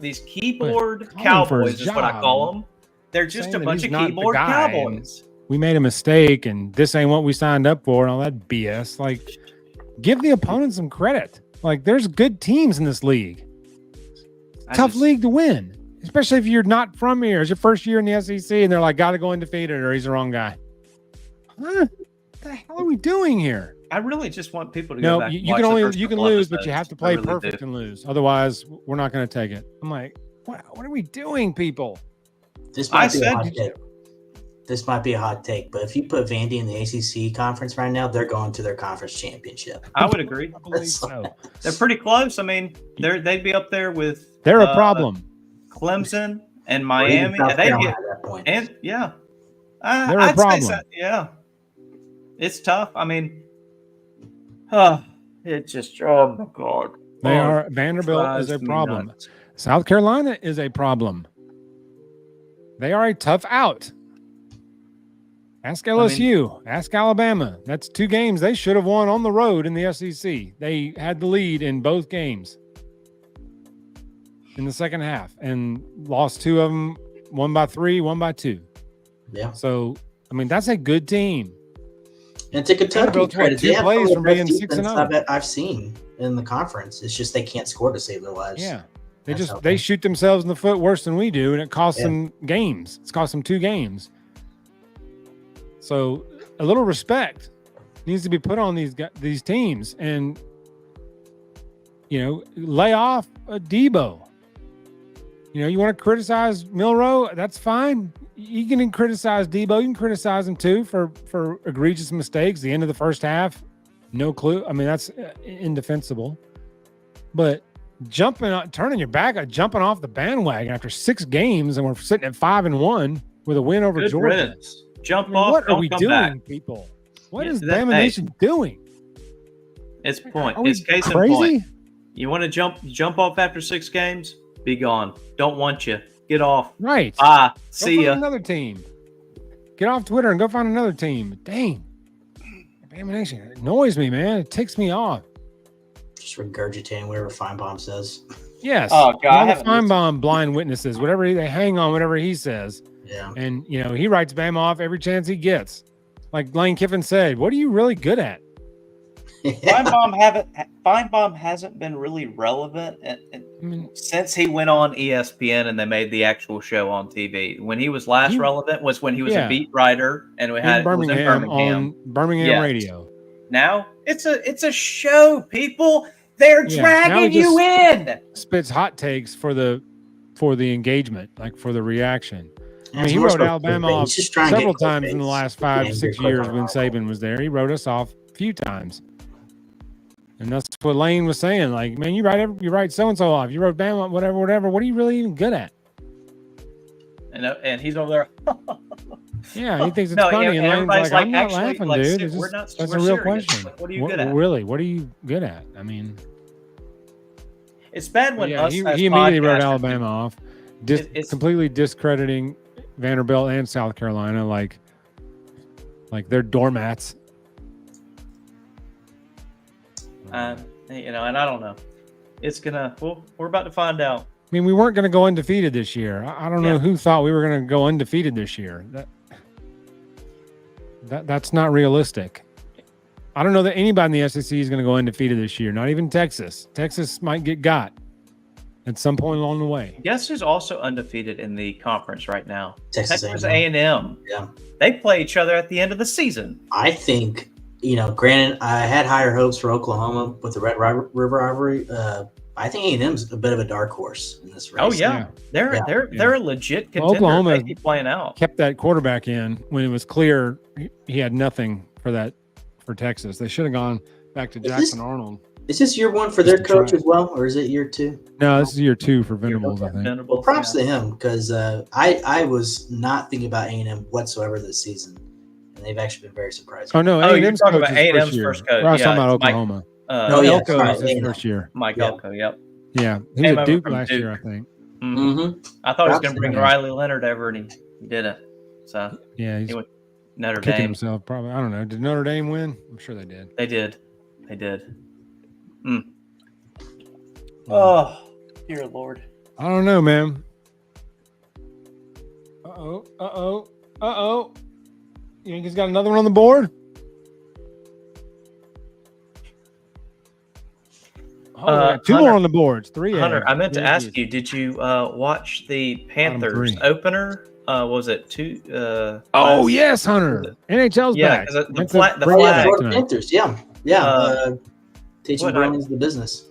these keyboard But call him for his cowboys is what I job. call them. They're just Saying a that bunch he's of not the keyboard guy cowboys. We made a mistake and this ain't what we signed up for and all that BS. Like, give the opponent some credit. Like, there's good teams in this league. Tough league to win, especially if you're not from here. It's your first year in the SEC and they're like, got to go undefeated or he's the wrong guy. Huh? What the hell are we doing here? I really just want people to go No, back. you and can watch the only first you can couple lose, but episodes. you have to I play really perfect do. and lose. Otherwise, we're not going to take it. I'm like, what are we doing, people? This I might be a said- hot take. This might be a hot take, but if you put Vandy in the ACC conference right now, they're going to their conference championship. I would agree. I believe so. They're pretty close. I mean, they'd be up there with They're a problem. Clemson and Or even Miami. South And they Carolina get at that point. and yeah, They're a I'd say problem. so, yeah, it's tough. I mean, it just oh my god, They are. Vanderbilt is a drives me problem. nuts. South Carolina is a problem. They are a tough out. Ask LSU. Ask Alabama. That's 2 games they should have won on the road in the SEC. They had the lead in both games in the second half and lost 2 of them, 1 by 3, 1 by 2. Yeah. So, I mean, that's a good team. And to Kentucky Vanderbilt's what, credit, 2 they have plays some from of the being best 6 and defense 0. I've seen in the conference. It's just they can't score to save their lives. Yeah. That's They okay. shoot themselves in the foot worse than we do, and it costs Yeah. them games. It's cost them 2 games. So a little respect needs to be put on these teams, and lay off Debo. You want to criticize Milroe? That's fine. You can criticize Debo. You can criticize him too for egregious mistakes. The end of the first half, no clue. I mean, that's indefensible. But turning your back, jumping off the bandwagon after 6 games, and we're sitting at 5-1 with a win over Good Georgia. riddance. Jump I mean, off. what are don't we come doing, back. people? What Yeah, is that- Bama hey. Nation doing? It's point. Are we It's case in crazy? point. You want to jump off after 6 games? Be gone. Don't want you. Get off. Right. Bye. Go See find ya. another team. Get off Twitter and go find another team. Dang. Ammunition. It annoys me, man. It ticks me off. Just regurgitating whatever Feinbaum says. Yes. Oh, God, I All the haven't listened. Feinbaum blind witnesses, whatever they hang on, whatever he says. Yeah. And, he writes Bama off every chance he gets. Like Lane Kiffin said, what are you really good at? Feinbaum hasn't been really relevant since he went on ESPN and they made the actual show on TV. When he was last relevant was when he was a beat writer and we had Birmingham on Birmingham radio. Now it's a show, people. They're dragging you in. Spits hot takes for the engagement, like for the reaction. I mean, he wrote Alabama off several times in the last 5 to 6 years when Saban was there. He wrote us off a few times. And that's what Lane was saying. Like, man, you write so-and-so off. You wrote Bama, whatever. What are you really even good at? And he's over there. Yeah, he thinks it's funny. And Lane's like, I'm not laughing, dude. That's a real question. Like, what are you good at? Really, what are you good at? I mean. It's bad when he immediately wrote Alabama off, completely discrediting Vanderbilt and South Carolina like they're doormats. And I don't know. It's we're about to find out. I mean, we weren't going to go undefeated this year. I don't know who thought we were going to go undefeated this year. That's not realistic. I don't know that anybody in the SEC is going to go undefeated this year. Not even Texas. Texas might get got at some point along the way. Guess who's also undefeated in the conference right now? Texas A&M. Yeah. They play each other at the end of the season. I think, granted, I had higher hopes for Oklahoma with the Red River rivalry. I think A&M's a bit of a dark horse in this race. Oh yeah, they're a legit contender. Oklahoma they keep playing out. Kept that quarterback in when it was clear he had nothing for Texas. They should have gone back to Jackson Arnold. Is this year one for their coach as well, or is it year two? No, this is year two for Venables, I think. Well, props to him because I was not thinking about A&M whatsoever this season, and they've actually been very surprising. Oh no, you're talking about A&M's first coach. I was talking about Oklahoma. Elko was his first year. Mike Elko, yep. Yeah, he was at Duke last year, I think. Mm-hmm. I thought he was going to bring Riley Leonard over, and he didn't. So yeah, he went Notre kicking Dame himself. Probably, I don't know. Did Notre Dame win? I'm sure they did. They did. Oh, dear Lord. I don't know, man. Yankees got another one on the board. Two more on the boards. 3. Hunter, I meant to ask you, did you watch the Panthers opener? Was it 2? Yes, Hunter. NHL's back. The flag. Panthers, teaching Bruins the business.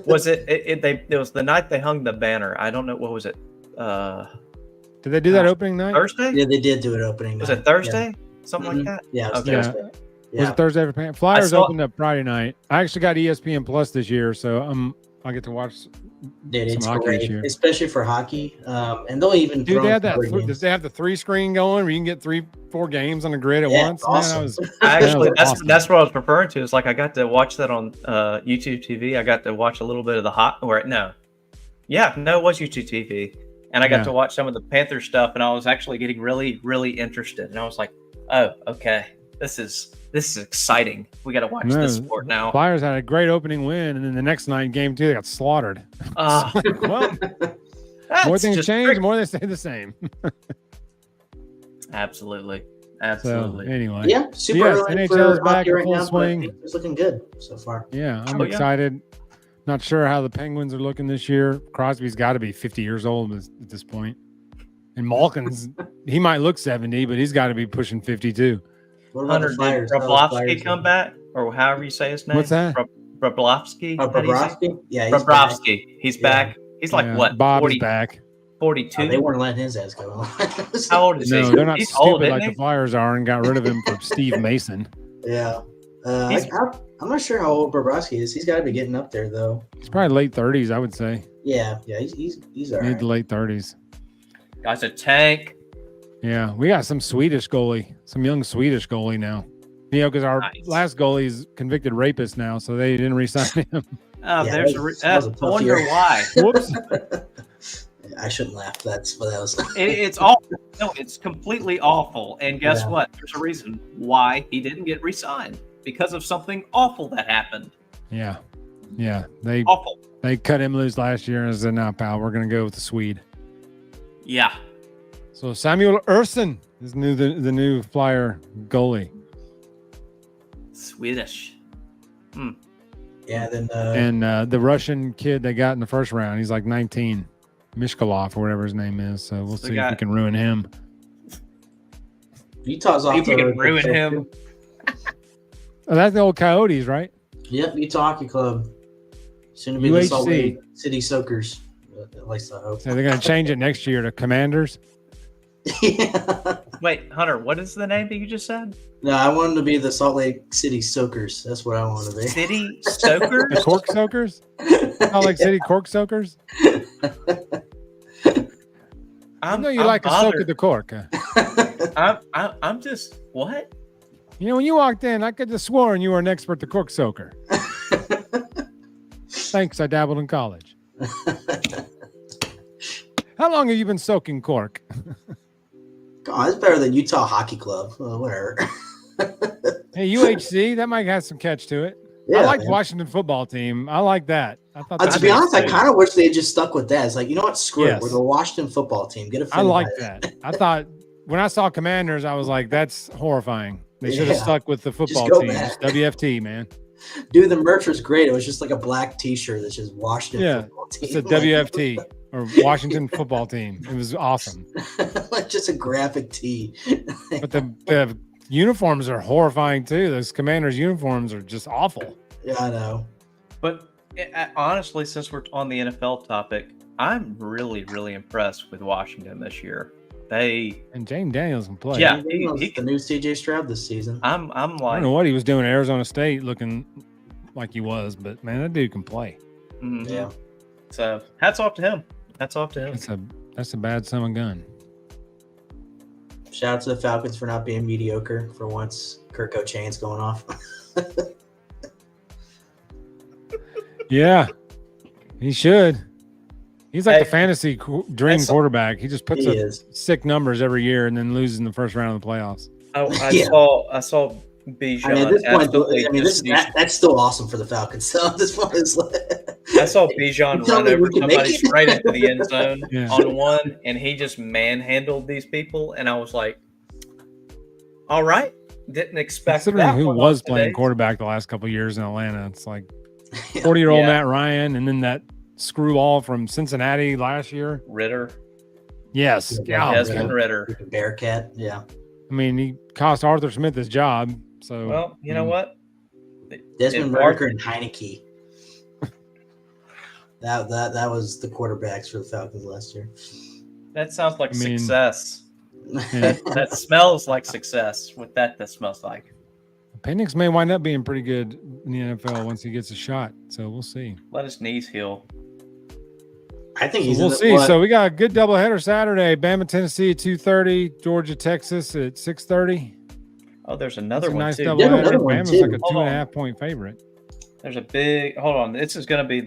Was it was the night they hung the banner. I don't know. What was it? Did they do that opening night? Thursday? Yeah, they did do it opening night. Was it Thursday? Something like that? Yeah, it was Thursday. Yeah. Was it Thursday for Panthers? Flyers opened up Friday night. I actually got ESPN Plus this year, so I get to watch it's some hockey great, this year. Especially for hocky. And they'll even they have that. Does they have the 3-screen going where you can get 3-4 games on the grid at once? Awesome. Man, that's what I was referring to. It's like I got to watch that on YouTube TV. I got to watch a little bit of the it was YouTube TV. And I got to watch some of the Panther stuff, and I was actually getting really, really interested. And I was like, "Oh, okay, this is exciting. We got to watch this sport now." Flyers had a great opening win, and then the next night, game 2, they got slaughtered. Well, more things change, more they stay the same. Absolutely. So, anyway, super early NHL's for back right in full now, swing. It's looking good so far. Yeah, I'm excited. Not sure how the Penguins are looking this year. Crosby's got to be 50 years old at this point. And Malkin's, he might look 70, but he's got to be pushing 50 too. What about the Flyers? Did Bobrovsky come back? Or however you say his name? What's that? Bobrovsky? Yeah, Bobrovsky. He's back. He's like, what, Bob 40, is back. 42? They weren't letting his ass go. How old is he? No, they're not He's stupid old, like the Flyers are and got rid of him for Steve Mason. Yeah. I'm not sure how old Bobrovsky is. He's got to be getting up there, though. He's probably late 30s, I would say. Yeah, he's all right. Mid to late 30s. Guy's a tank. Yeah, we got some young Swedish goalie now. Because our last goalie's convicted rapist now, so they didn't re-sign him. I wonder why. Whoops. I shouldn't laugh. That's what that was. It's awful. No, it's completely awful. And guess what? There's a reason why he didn't get re-signed. because of something awful that happened. Yeah. Awful. They cut him loose last year and said, "Nah, pal, we're gonna go with the Swede." Yeah. So Samuel Ersson is the new Flyer goalie, Swedish. Yeah, then and the Russian kid they got in the first round, he's like 19, Mishkolov or whatever his name is. So we'll see if we can ruin him. Utah's off If we to can ruin him. Oh, that's the old Coyotes, right? Yep, Utah Hockey Club. Soon to be the Salt Lake City Soakers. At least I hope. So they're going to change it next year to Commanders. Yeah. Wait, Hunter, what is the name that you just said? No, I want them to be the Salt Lake City Soakers. That's what I want to be. City Soakers? The Cork Soakers? Salt Lake City Cork Soakers? I know you like a soak of the cork. I'm just, what? You know, when you walked in, I could have sworn you were an expert the cork soaker. Thanks, I dabbled in college. How long have you been soaking cork? God, it's better than Utah Hockey Club. Whatever. Hey, UHC, that might have some catch to it. Yeah, I like man. Washington football team. I like that. I thought To be honest, I kind of wish they had just stuck with that. It's like, you know what? Screw it. We're the Washington football team. Get offended. I like that. I thought when I saw Commanders, I was like, that's horrifying. They should have stuck with the football team. Just WFT, man. Dude, the merch was great. It was just like a black T-shirt that just Washington football team. It's a WFT or Washington football team. It was awesome. Like just a graphic tee. But the uniforms are horrifying too. Those Commanders uniforms are just awful. Yeah, I know. But honestly, since we're on the NFL topic, I'm really, really impressed with Washington this year. And James Daniels can play. Yeah, He's the new CJ Stroud this season. I'm like, I don't know what he was doing at Arizona State, looking like he was, but man, that dude can play. Mm-hmm. Yeah. So hats off to him. Hats off to him. That's a bad son of a gun. Shout out to the Falcons for not being mediocre for once. Kirk O'Chain's going off. Yeah, he should. He's like the fantasy dream quarterback. He just puts up sick numbers every year and then loses in the first round of the playoffs. I saw Bijan. That's still awesome for the Falcons. So this one is I saw Bijan run over somebody straight into the end zone on one, and he just manhandled these people. And I was like, "All right, didn't expect that." Considering who was playing quarterback the last couple of years in Atlanta, it's like 40-year-old Matt Ryan, and then that screwball from Cincinnati last year, Ritter. Yes, Desmond Ritter, Bearcat. Yeah. I mean, he cost Arthur Smith his job. So, well, you know what? Desmond Ritter and Heineke. That was the quarterbacks for the Falcons last year. That sounds like success. That smells like success. What that smells like. Penix may wind up being pretty good in the NFL once he gets a shot. So we'll see. Let his knees heal. I think we'll see. So we got a good doubleheader Saturday. Bama, Tennessee at 2:30. Georgia, Texas at 6:30. Oh, there's another one nice too. Doubleheader. Bama's like a 2.5 point favorite. There's a big. Hold on. This is going to be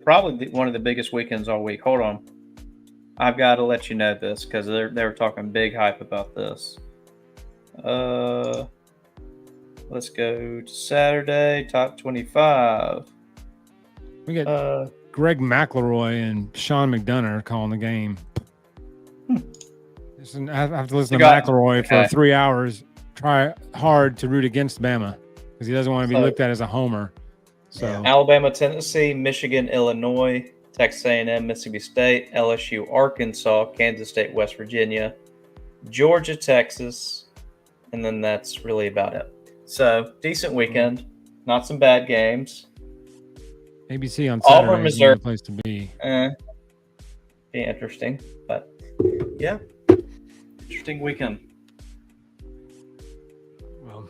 probably one of the biggest weekends all week. Hold on. I've got to let you know this because they were talking big hype about this. Let's go to Saturday, top 25. We got Greg McElroy and Sean McDonough calling the game. I have to listen to McElroy for 3 hours. Try hard to root against Bama because he doesn't want to be looked at as a homer. So Alabama, Tennessee, Michigan, Illinois, Texas A&M, Mississippi State, LSU, Arkansas, Kansas State, West Virginia, Georgia, Texas, and then that's really about it. So, decent weekend. Not some bad games. ABC on Saturday Auburn, is Missouri. a place to be. Be interesting. But, yeah. Interesting weekend. Well,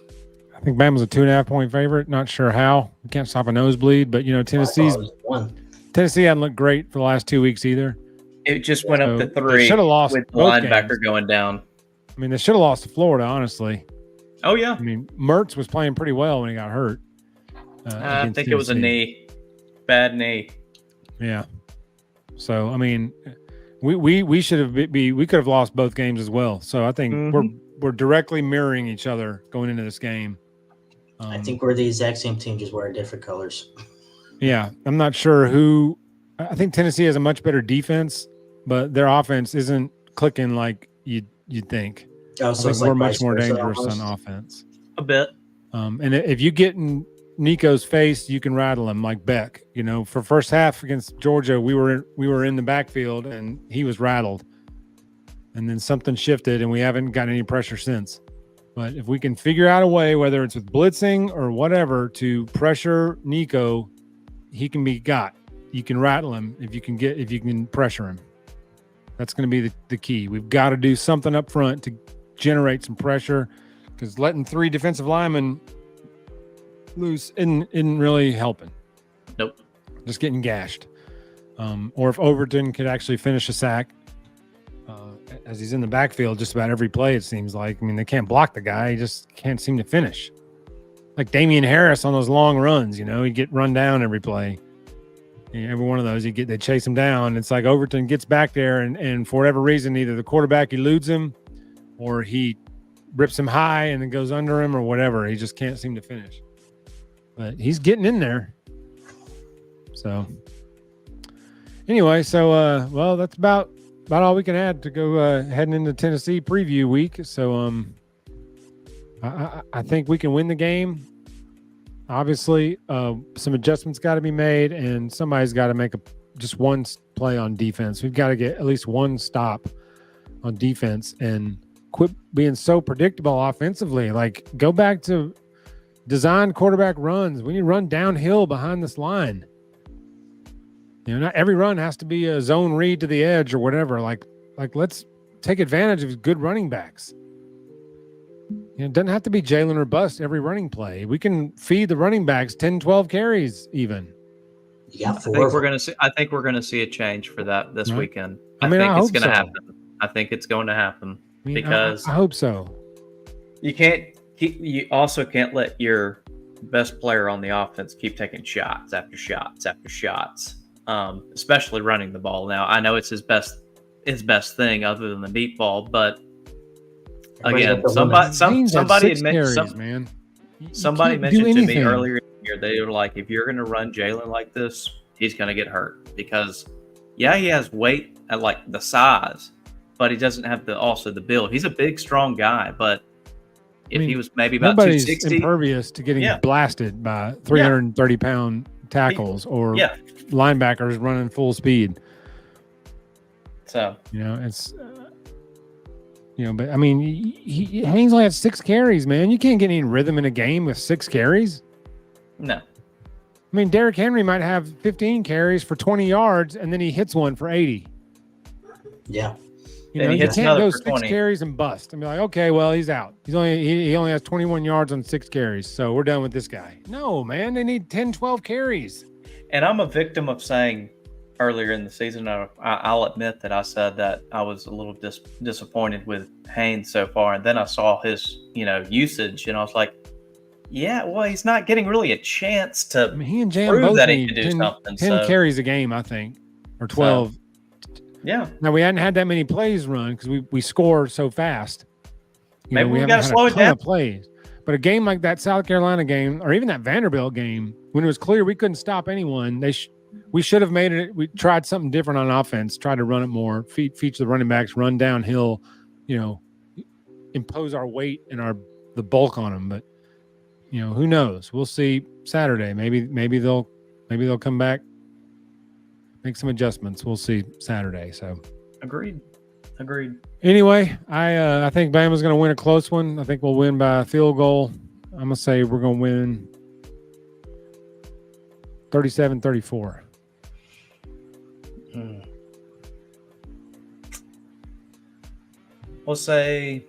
I think Bama's a 2.5 point favorite. Not sure how. We can't stop a nosebleed. But, Tennessee hadn't looked great for the last 2 weeks either. It just went up to 3. They should have lost with both linebacker games. going down. I mean, they should have lost to Florida, honestly. Oh, yeah. I mean, Mertz was playing pretty well when he got hurt. I think it was a knee. Bad knee. Yeah. So, I mean, we should have we could have lost both games as well. So I think we're directly mirroring each other going into this game. I think we're the exact same team, just wearing different colors. Yeah, I'm not sure who. I think Tennessee has a much better defense, but their offense isn't clicking like you'd think. Oh, I so think it's we're like much vice more versa dangerous almost? on offense. A bit. And if you get in Nico's face, you can rattle him like Beck. You know, for first half against Georgia, we were in the backfield and he was rattled, and then something shifted and we haven't gotten any pressure since. But if we can figure out a way, whether it's with blitzing or whatever, to pressure Nico, he can be got. You can rattle him if you can pressure him. That's going to be the key. We've got to do something up front to generate some pressure, because letting 3 defensive linemen loose isn't really helping. Nope. Just getting gashed. Or if Overton could actually finish a sack, as he's in the backfield just about every play, it seems like. I mean, they can't block the guy. He just can't seem to finish. Like Damian Harris on those long runs, you know, he'd get run down every play. Every one of those, they chase him down. It's like Overton gets back there, and for whatever reason, either the quarterback eludes him or he rips him high and then goes under him or whatever. He just can't seem to finish. But he's getting in there. So anyway, well, that's about all we can add to go heading into Tennessee preview week. So I think we can win the game. Obviously, some adjustments got to be made, and somebody's got to make just one play on defense. We've got to get at least one stop on defense and quit being so predictable offensively. Like, go back to design quarterback runs. We need to run downhill behind this line. You know, not every run has to be a zone read to the edge or whatever. Like let's take advantage of good running backs. You know, it doesn't have to be Jalen or bust every running play. We can feed the running backs 10, 12 carries even. You got 4. I think we're gonna see a change for that this weekend. I mean, think I it's hope gonna so. happen. I think it's going to happen because I hope so. You also can't let your best player on the offense keep taking shots after shots after shots, especially running the ball. Now, I know it's his best thing other than the deep ball, but again, somebody mentioned to me earlier in the year, they were like, if you're going to run Jalen like this, he's going to get hurt because, yeah, he has weight at like the size, but he doesn't have the build. He's a big, strong guy, but if he was maybe about nobody's 260, impervious to getting blasted by 330-pound tackles or linebackers running full speed. So, you know, it's but I mean, Haynes only had 6 carries, man. You can't get any rhythm in a game with 6 carries. No. I mean, Derrick Henry might have 15 carries for 20 yards, and then he hits one for 80. Yeah. You know, you can't go 6 carries and bust and be like, okay, well, he's out. He only has 21 yards on 6 carries, so we're done with this guy. No, man, they need 10, 12 carries. And I'm a victim of saying earlier in the season, I'll admit that I said that I was a little disappointed with Haynes so far, and then I saw his, usage, and I was like, yeah, well, he's not getting really a chance to he and Jam prove both that he need can do 10, something. 10 carries a game, I think, or 12. So, yeah. Now, we hadn't had that many plays run because we score so fast. Maybe we got to haven't slow had it a ton down. of plays. But a game like that South Carolina game, or even that Vanderbilt game, when it was clear we couldn't stop anyone, we should have made it. We tried something different on offense, tried to run it more, feature the running backs, run downhill, impose our weight and the bulk on them. But who knows? We'll see Saturday. Maybe they'll come back, make some adjustments. We'll see Saturday. So agreed. Anyway, I think Bama's going to win a close one. I think we'll win by a field goal. I'm going to say we're going to win 37-34. We'll say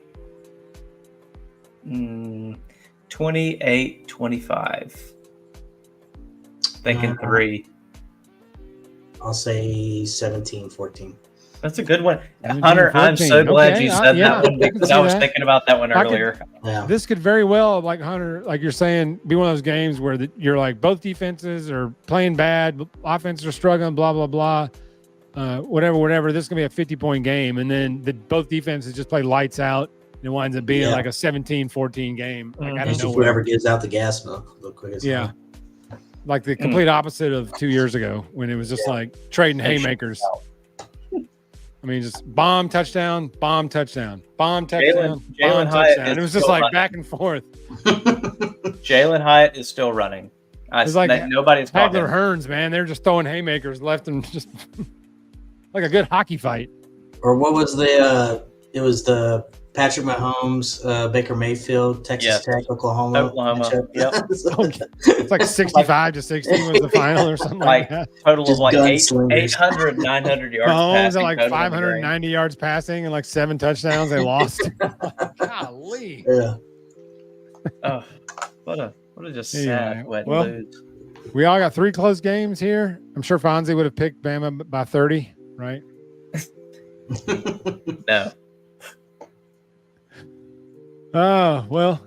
28-25. Thinking 3. I'll say 17-14. That's a good one. Hunter, I'm so glad you said that one because I was thinking about that one earlier. This could very well, like Hunter, like you're saying, be one of those games where you're like both defenses are playing bad, offenses are struggling, blah, blah, blah, whatever. This is going to be a 50-point game. And then both defenses just play lights out it winds up being like a 17-14 game. Like out of It's just nowhere. whoever gives out the gas milk the quickest. Yeah. Like the complete opposite of 2 years ago when it was just like trading haymakers. I mean, just bomb, touchdown, bomb, touchdown, bomb, touchdown, bomb, touchdown. And it was just like back and forth. Jalen Hyatt is still running. It's like nobody's talking. Hagler Hearns, man. They're just throwing haymakers left and just like a good hockey fight. Or what was it was the Patrick Mahomes, Baker Mayfield, Texas Tech, Oklahoma. Yep. It's like 65-60 was the final or something like that. Total Just of like 900 yards Mahomes passing. at like 590 yards passing and like 7 touchdowns. They lost. Golly. Yeah. Oh, what a just sad way to lose. We all got 3 close games here. I'm sure Fonzie would have picked Bama by 30, right? No. Well,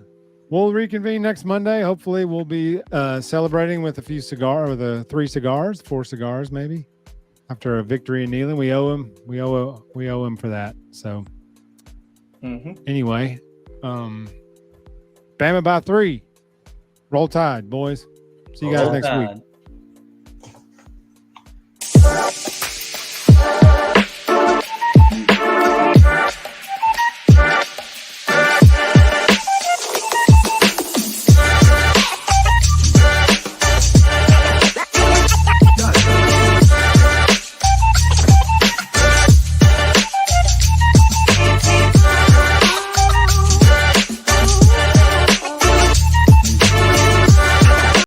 we'll reconvene next Monday. Hopefully, we'll be celebrating with a few 4 cigars, maybe after a victory in Neyland. We owe him. We owe him for that. So, anyway, Bama by 3. Roll Tide, boys. See you guys next week.